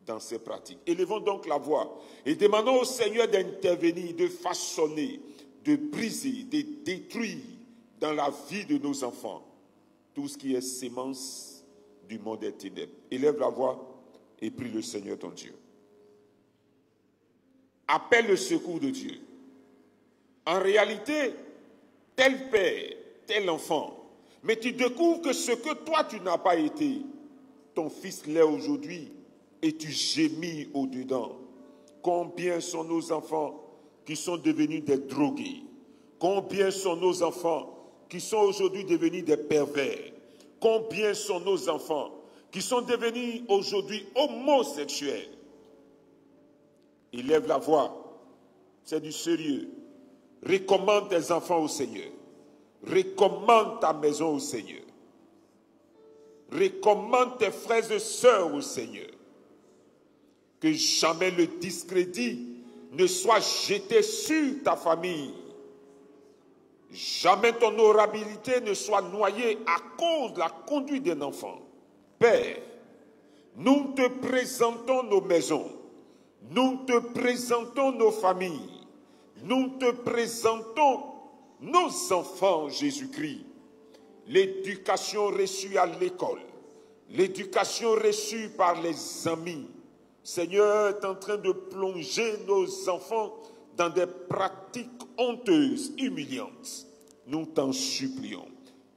[SPEAKER 6] dans ces pratiques. Élevons donc la voix et demandons au Seigneur d'intervenir, de façonner, de briser, de détruire dans la vie de nos enfants tout ce qui est sémence du monde des ténèbres. Élève la voix et prie le Seigneur ton Dieu. Appelle le secours de Dieu. En réalité, tel père, tel enfant, mais tu découvres que ce que toi tu n'as pas été, ton fils l'est aujourd'hui et tu gémis au-dedans. Combien sont nos enfants qui sont devenus des drogués? Combien sont nos enfants qui sont aujourd'hui devenus des pervers? Combien sont nos enfants qui sont devenus aujourd'hui homosexuels? Élève la voix, c'est du sérieux. Recommande tes enfants au Seigneur. Recommande ta maison au Seigneur. Recommande tes frères et sœurs au Seigneur. Que jamais le discrédit ne soit jeté sur ta famille. Jamais ton honorabilité ne soit noyée à cause de la conduite d'un enfant. Père, nous te présentons nos maisons, nous te présentons nos familles, nous te présentons nos enfants, Jésus-Christ. L'éducation reçue à l'école, l'éducation reçue par les amis. Seigneur est en train de plonger nos enfants dans des pratiques honteuses, humiliantes. Nous t'en supplions.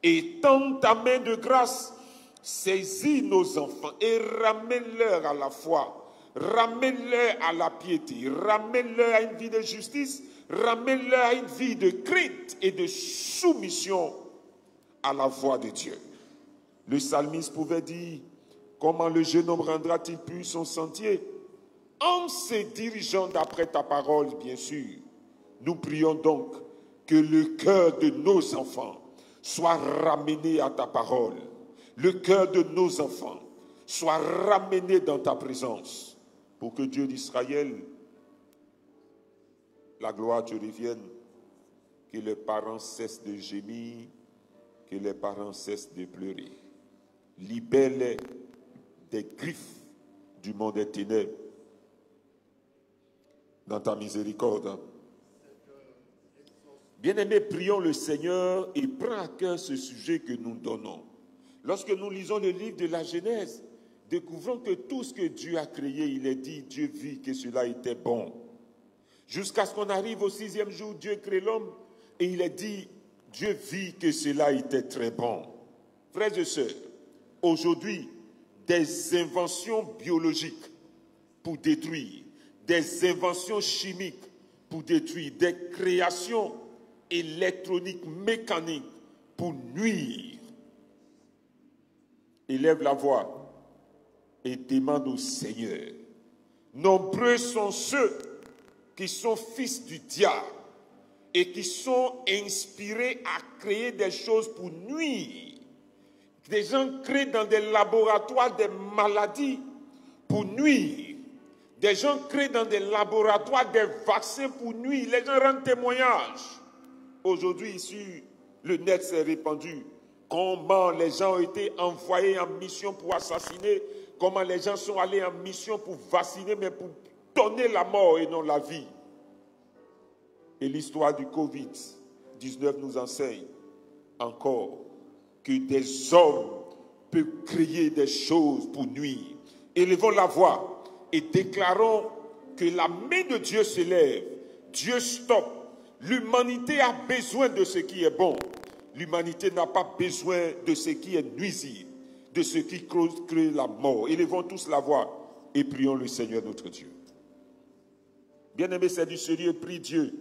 [SPEAKER 6] Étends ta main de grâce, saisis nos enfants et ramène-leur à la foi, ramène-leur à la piété, ramène-leur à une vie de justice, Ramène-les à une vie de crainte et de soumission à la voix de Dieu. Le psalmiste pouvait dire, comment le jeune homme rendra-t-il pur son sentier? En se dirigeant d'après ta parole, bien sûr. Nous prions donc que le cœur de nos enfants soit ramené à ta parole. Le cœur de nos enfants soit ramené dans ta présence pour que Dieu d'Israël, la gloire te revienne, que les parents cessent de gémir, que les parents cessent de pleurer. Libère-les des griffes du monde des ténèbres dans ta miséricorde. Bien-aimés, prions le Seigneur et prends à cœur ce sujet que nous donnons. Lorsque nous lisons le livre de la Genèse, découvrons que tout ce que Dieu a créé, il est dit, Dieu vit que cela était bon. Jusqu'à ce qu'on arrive au 6e jour, Dieu crée l'homme et il est dit, Dieu vit que cela était très bon. Frères et sœurs, aujourd'hui, des inventions biologiques pour détruire, des inventions chimiques pour détruire, des créations électroniques, mécaniques pour nuire. Élève la voix et demande au Seigneur. Nombreux sont ceux qui sont fils du diable et qui sont inspirés à créer des choses pour nuire. Des gens créent dans des laboratoires des maladies pour nuire. Des gens créent dans des laboratoires des vaccins pour nuire. Les gens rendent témoignage. Aujourd'hui, ici, le net s'est répandu. Comment les gens ont été envoyés en mission pour assassiner. Comment les gens sont allés en mission pour vacciner, mais pour donner la mort et non la vie. Et l'histoire du Covid-19 nous enseigne encore que des hommes peuvent créer des choses pour nuire. Élevons la voix et déclarons que la main de Dieu se lève. Dieu stoppe. L'humanité a besoin de ce qui est bon. L'humanité n'a pas besoin de ce qui est nuisible, de ce qui crée la mort. Élevons tous la voix et prions le Seigneur notre Dieu. Bien-aimés, c'est du sérieux, prie Dieu.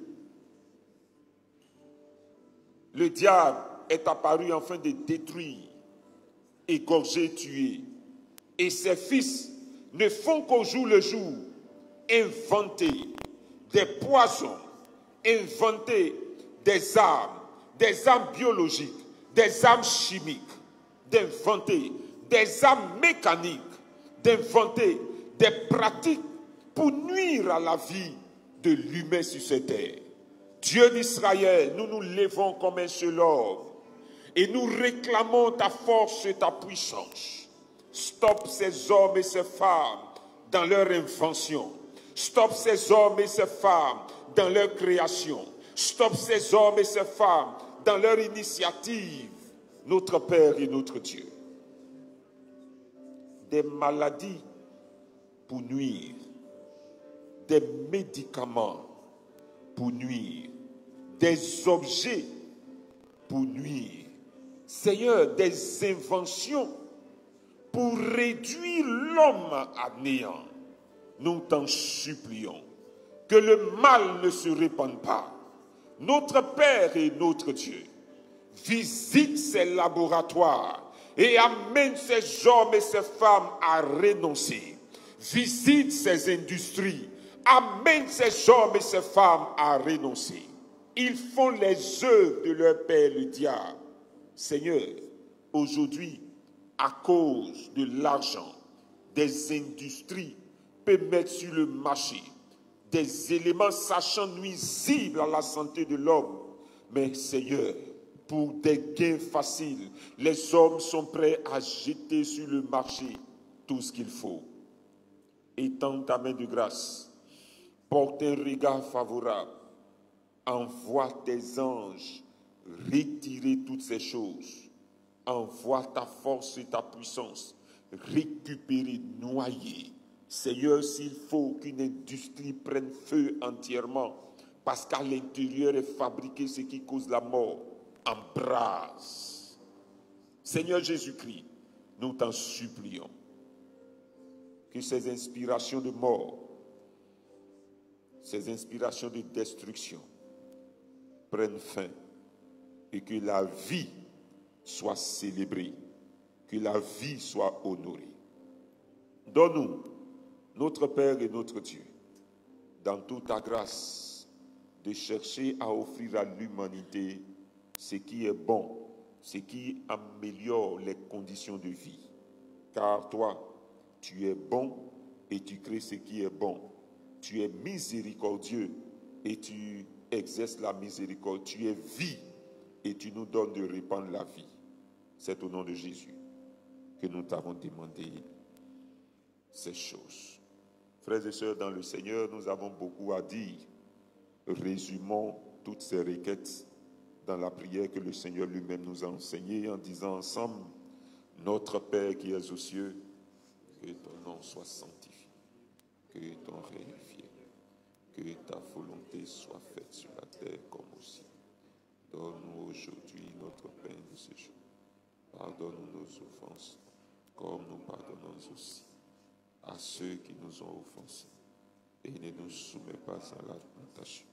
[SPEAKER 6] Le diable est apparu afin de détruire, égorger, tuer. Et ses fils ne font qu'au jour le jour inventer des poisons, inventer des armes biologiques, des armes chimiques, d'inventer des armes mécaniques, d'inventer des pratiques pour nuire à la vie de l'humain sur cette terre. Dieu d'Israël, nous nous levons comme un seul homme et nous réclamons ta force et ta puissance. Stop ces hommes et ces femmes dans leur invention. Stop ces hommes et ces femmes dans leur création. Stop ces hommes et ces femmes dans leur initiative, notre Père et notre Dieu. Des maladies pour nuire, des médicaments pour nuire, des objets pour nuire. Seigneur, des inventions pour réduire l'homme à néant. Nous t'en supplions que le mal ne se répande pas. Notre Père et notre Dieu, visite ces laboratoires et amène ces hommes et ces femmes à renoncer. Visite ces industries, amène ces hommes et ces femmes à renoncer. Ils font les œuvres de leur père le diable. Seigneur, aujourd'hui, à cause de l'argent, des industries peuvent mettre sur le marché des éléments sachant nuisibles à la santé de l'homme. Mais Seigneur, pour des gains faciles, les hommes sont prêts à jeter sur le marché tout ce qu'il faut. Étends ta main de grâce, porte un regard favorable, envoie tes anges retirer toutes ces choses, envoie ta force et ta puissance, récupérer, noyer. Seigneur, s'il faut qu'une industrie prenne feu entièrement, parce qu'à l'intérieur est fabriqué ce qui cause la mort, embrase. Seigneur Jésus-Christ, nous t'en supplions que ces inspirations de mort, ces inspirations de destruction, prenne fin et que la vie soit célébrée, que la vie soit honorée. Donne-nous, notre Père et notre Dieu, dans toute ta grâce, de chercher à offrir à l'humanité ce qui est bon, ce qui améliore les conditions de vie. Car toi, tu es bon et tu crées ce qui est bon. Tu es miséricordieux et tu exerces la miséricorde. Tu es vie et tu nous donnes de répandre la vie. C'est au nom de Jésus que nous t'avons demandé ces choses. Frères et sœurs dans le Seigneur, nous avons beaucoup à dire. Résumons toutes ces requêtes dans la prière que le Seigneur lui-même nous a enseignée en disant ensemble: Notre Père qui es aux cieux, que ton nom soit sanctifié, que ton règne vienne, que ta volonté soit faite sur la terre comme au ciel. Donne-nous aujourd'hui notre pain de ce jour. Pardonne-nous nos offenses, comme nous pardonnons aussi à ceux qui nous ont offensés. Et ne nous soumets pas à la tentation,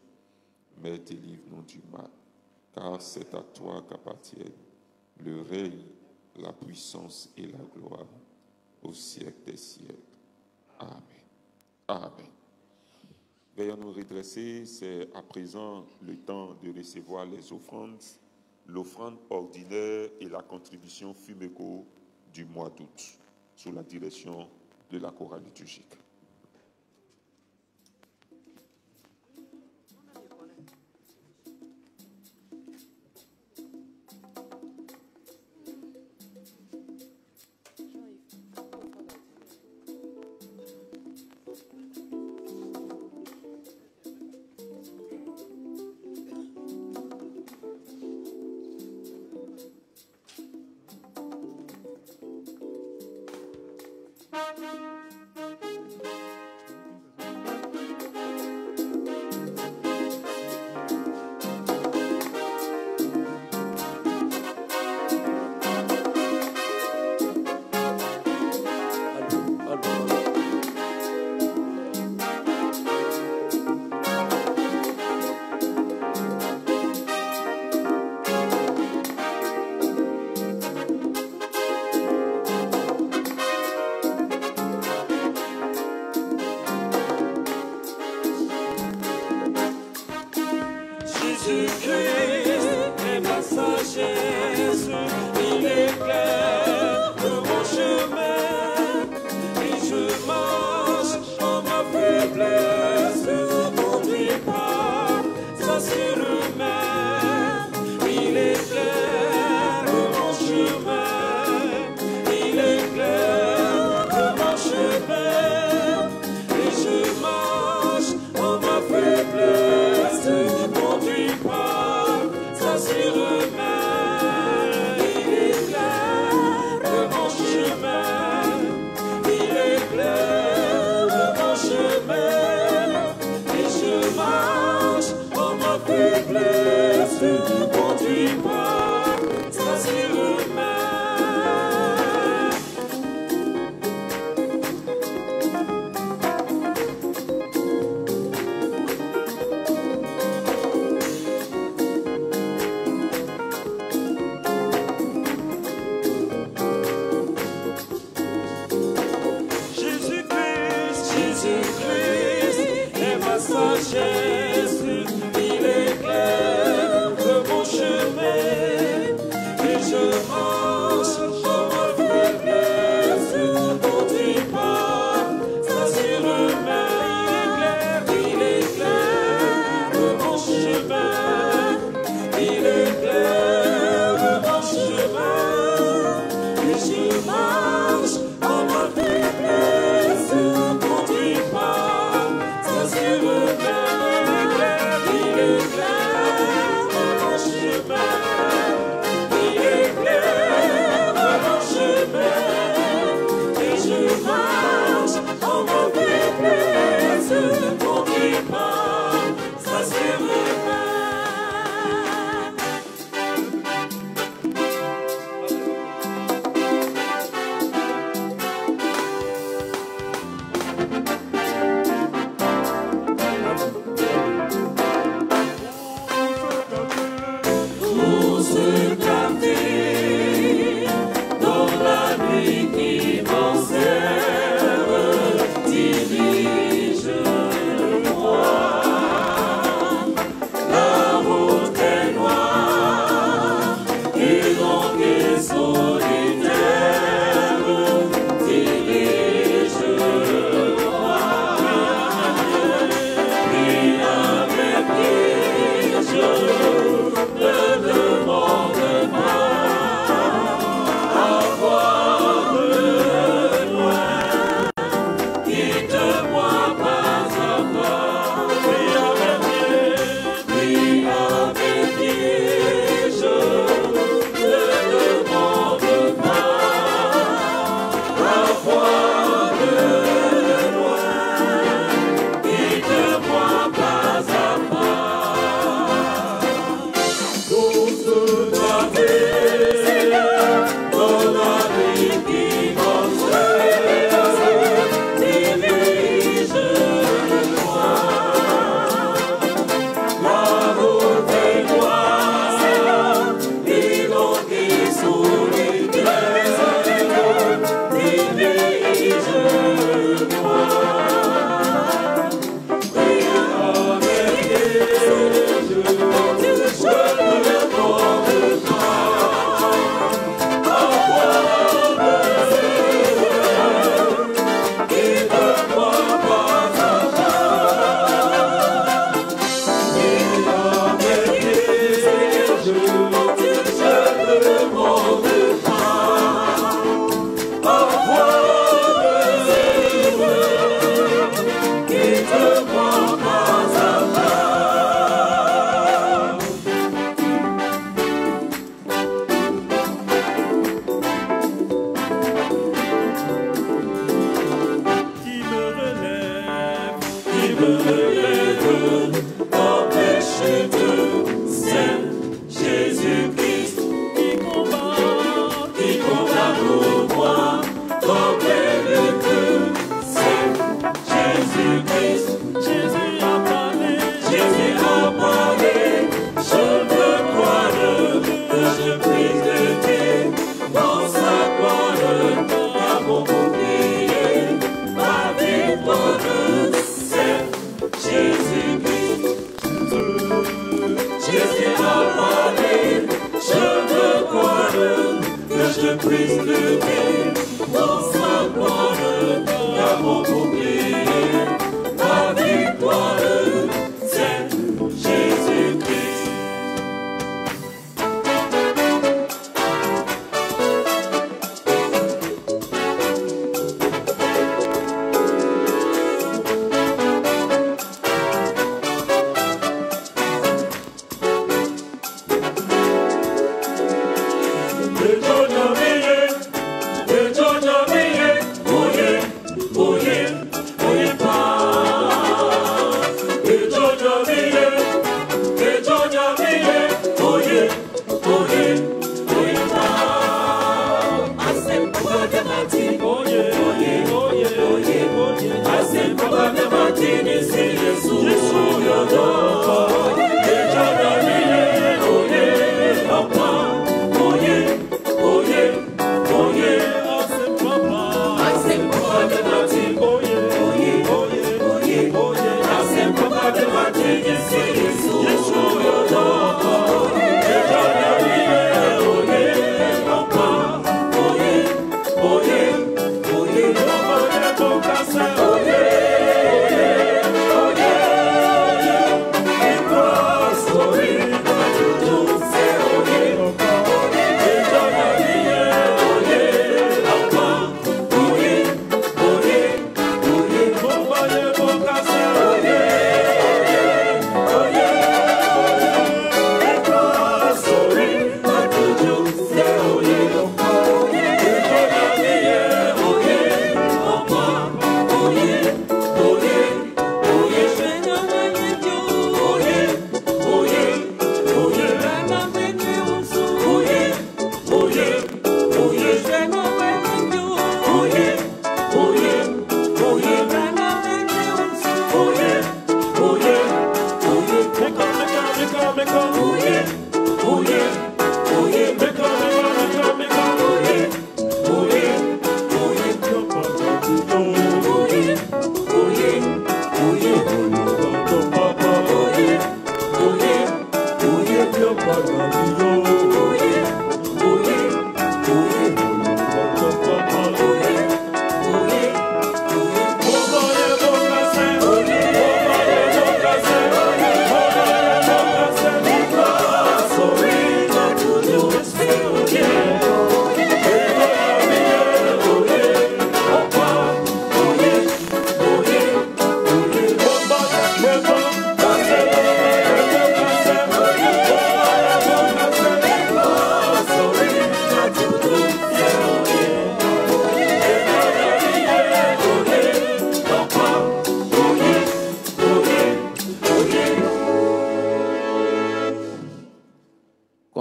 [SPEAKER 6] mais délivre-nous du mal. Car c'est à toi qu'appartiennent le règne, la puissance et la gloire au siècle des siècles. Amen. Amen. Veuillons nous redresser, c'est à présent le temps de recevoir les offrandes, l'offrande ordinaire et la contribution Fumeco du mois d'août, sous la direction de la chorale liturgique.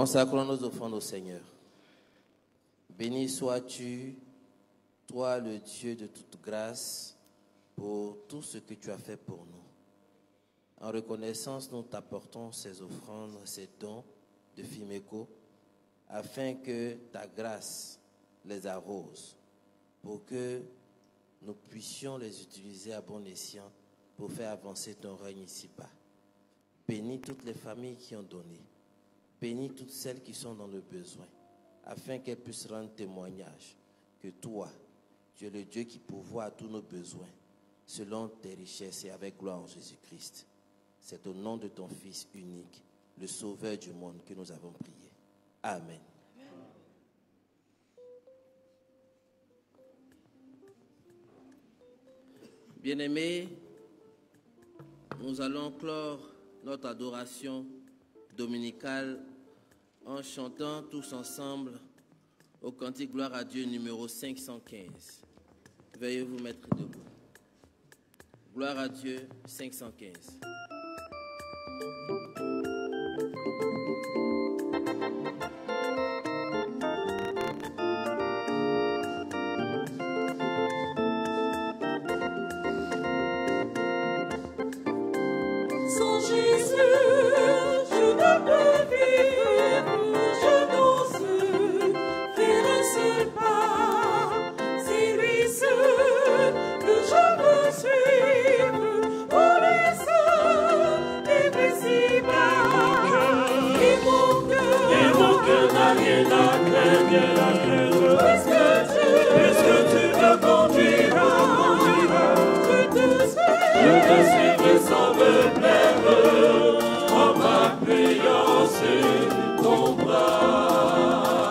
[SPEAKER 8] Consacrons nos offrandes au Seigneur. Béni sois-tu, toi le Dieu de toute grâce, pour tout ce que tu as fait pour nous. En reconnaissance, nous t'apportons ces offrandes, ces dons de Fimeco, afin que ta grâce les arrose, pour que nous puissions les utiliser à bon escient pour faire avancer ton règne ici-bas. Bénis toutes les familles qui ont donné. Bénis toutes celles qui sont dans le besoin, afin qu'elles puissent rendre témoignage que toi, tu es le Dieu qui pourvoit à tous nos besoins, selon tes richesses et avec gloire en Jésus-Christ. C'est au nom de ton Fils unique, le Sauveur du monde, que nous avons prié. Amen. Bien-aimés, nous allons clore notre adoration dominicale en chantant tous ensemble au cantique Gloire à Dieu numéro 515. Veuillez vous mettre debout. Gloire à Dieu 515.
[SPEAKER 9] Sans Jésus, je ne peux vivre, je n'ose faire un seul pas. C'est lui seul que je veux suivre, pour les saints invisibles. Et mon cœur n'a rien à craindre, te suivrai sans me plaire, en m'appuyant sur ton bras.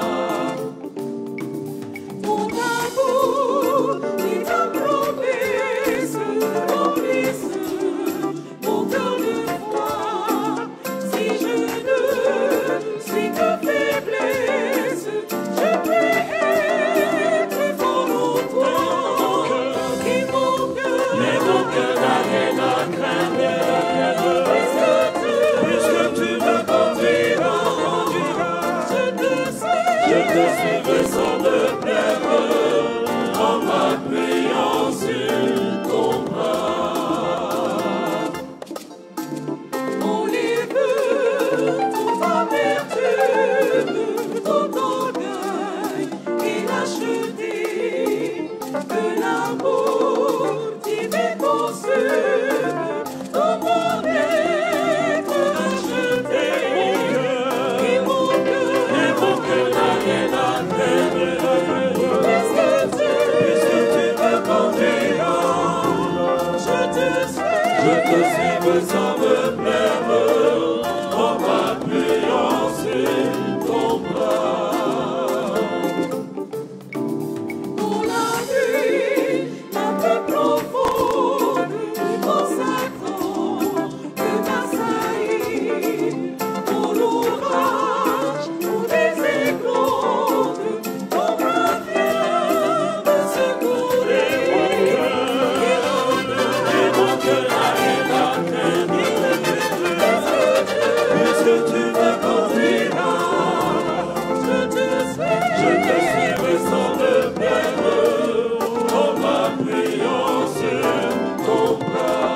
[SPEAKER 9] Ton amour et ta promesse remplissent mon cœur de foi. Si je ne suis que faiblesse, je peux être fort en toi. Et mon cœur n'a rien à craindre, puisque tu me conduiras. Je te suivrai sans me plaire, en m'appuyant sur ton bras. Enlève toute amertume, tout orgueil et lâcheté, que l'amour qui me consume, tout mon être racheté. Et mon cœur n'a rien à craindre, puisque tu me conduiras. Je te suivrai sans me plaire, en m'appuyant sur ton bras. Dans la nuit la plus profonde, en Satan que m'assaillit, dans l'orage ou les éclairs, ton bras vient me secourir. Et mon cœur n'a rien à craindre, puisque tu me conduiras. Je te suivrai sans me plaire, en m'appuyant sur ton bras.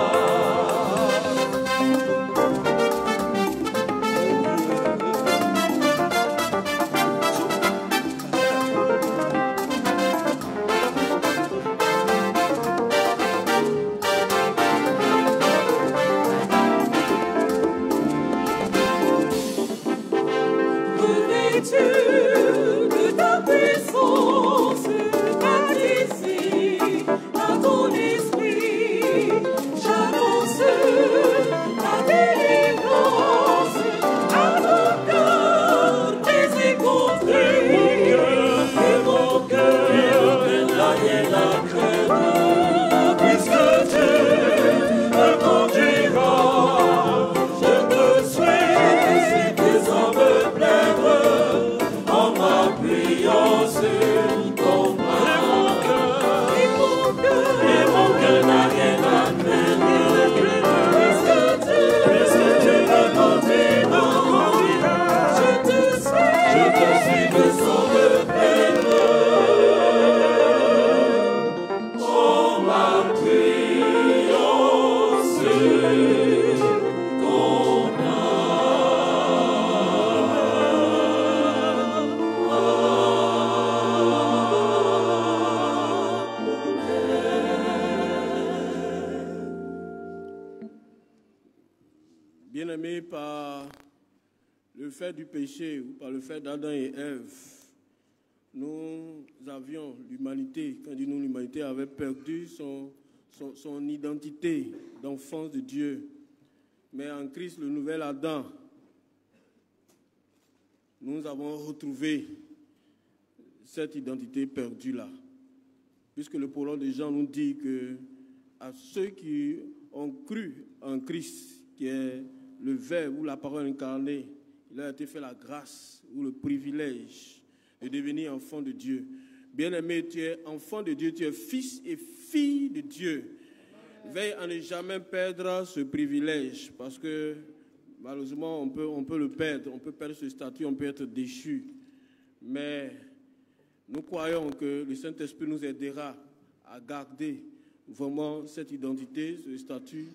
[SPEAKER 9] Revêtu de ta puissance, baptisé par ton esprit, j'annonce ta délivrance à mon cœur désécontré. Et mon cœur n'a rien à craindre, puisque tu me conduiras. Je te suivrai sans me plaire, en m'appuyant sur ton bras. Et mon cœur n'a rien à craindre, puisque tu me conduiras. Je te suivrai sans me plaire, en m'appuyant sur ton
[SPEAKER 5] Bien-aimés, par le fait du péché ou par le fait d'Adam et Ève, nous avions, l'humanité, quand dit nous, l'humanité avait perdu son identité d'enfant de Dieu. Mais en Christ, le nouvel Adam, nous avons retrouvé cette identité perdue-là. Puisque le parole de Jean nous dit que à ceux qui ont cru en Christ, qui est le Verbe ou la parole incarnée, il a été fait la grâce ou le privilège de devenir enfant de Dieu. Bien-aimé, tu es enfant de Dieu, tu es fils et fille de Dieu. Veille à ne jamais perdre ce privilège, parce que malheureusement, on peut le perdre, on peut perdre ce statut, on peut être déchu. Mais nous croyons que le Saint-Esprit nous aidera à garder vraiment cette identité, ce statut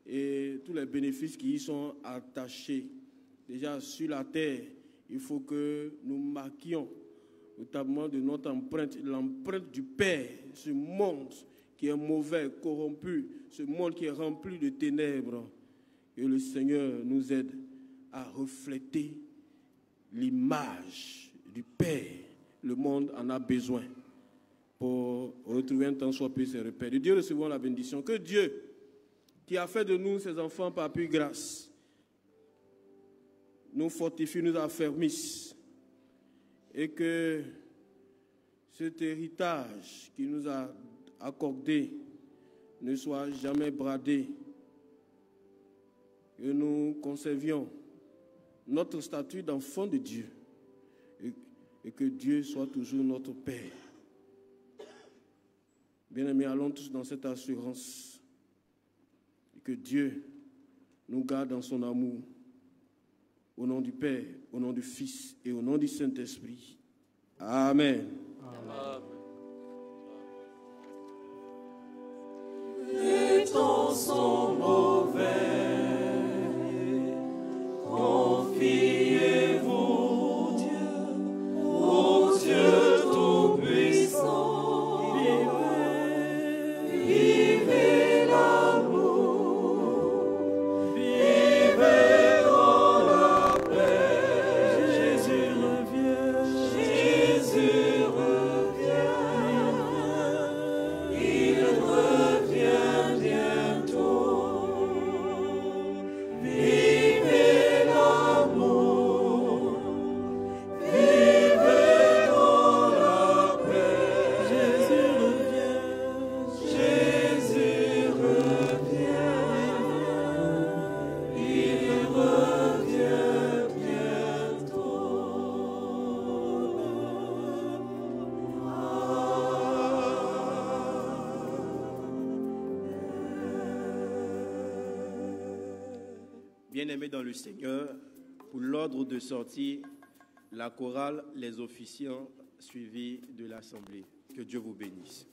[SPEAKER 5] et tous les bénéfices qui y sont attachés. Déjà, sur la terre, il faut que nous marquions, notamment de notre empreinte, l'empreinte du Père, ce monde qui est mauvais, corrompu, ce monde qui est rempli de ténèbres. Que le Seigneur nous aide à refléter l'image du Père. Le monde en a besoin pour retrouver un temps soit peu ses repères. De Dieu recevons la bénédiction. Que Dieu, qui a fait de nous ses enfants par pure grâce, nous fortifie, nous affermisse, et que cet héritage qu'il nous a accordé ne soit jamais bradé, que nous conservions notre statut d'enfant de Dieu et que Dieu soit toujours notre Père. Bien-aimés, allons tous dans cette assurance et que Dieu nous garde dans son amour. Au nom du Père, au nom du Fils et au nom du Saint-Esprit. Amen.
[SPEAKER 9] Amen. Les temps sont mauvais, confiez-vous Dieu, ô Dieu tout-puissant, vivez l'amour, vivez dans la paix. Jésus revient, Jésus revient, il revient bientôt. Vivez l'amour, vivez dans la paix. Jésus revient, Jésus revient, il revient
[SPEAKER 10] Bien-aimés dans le Seigneur, pour l'ordre de sortie, la chorale, les officiants suivis de l'assemblée. Que Dieu vous bénisse.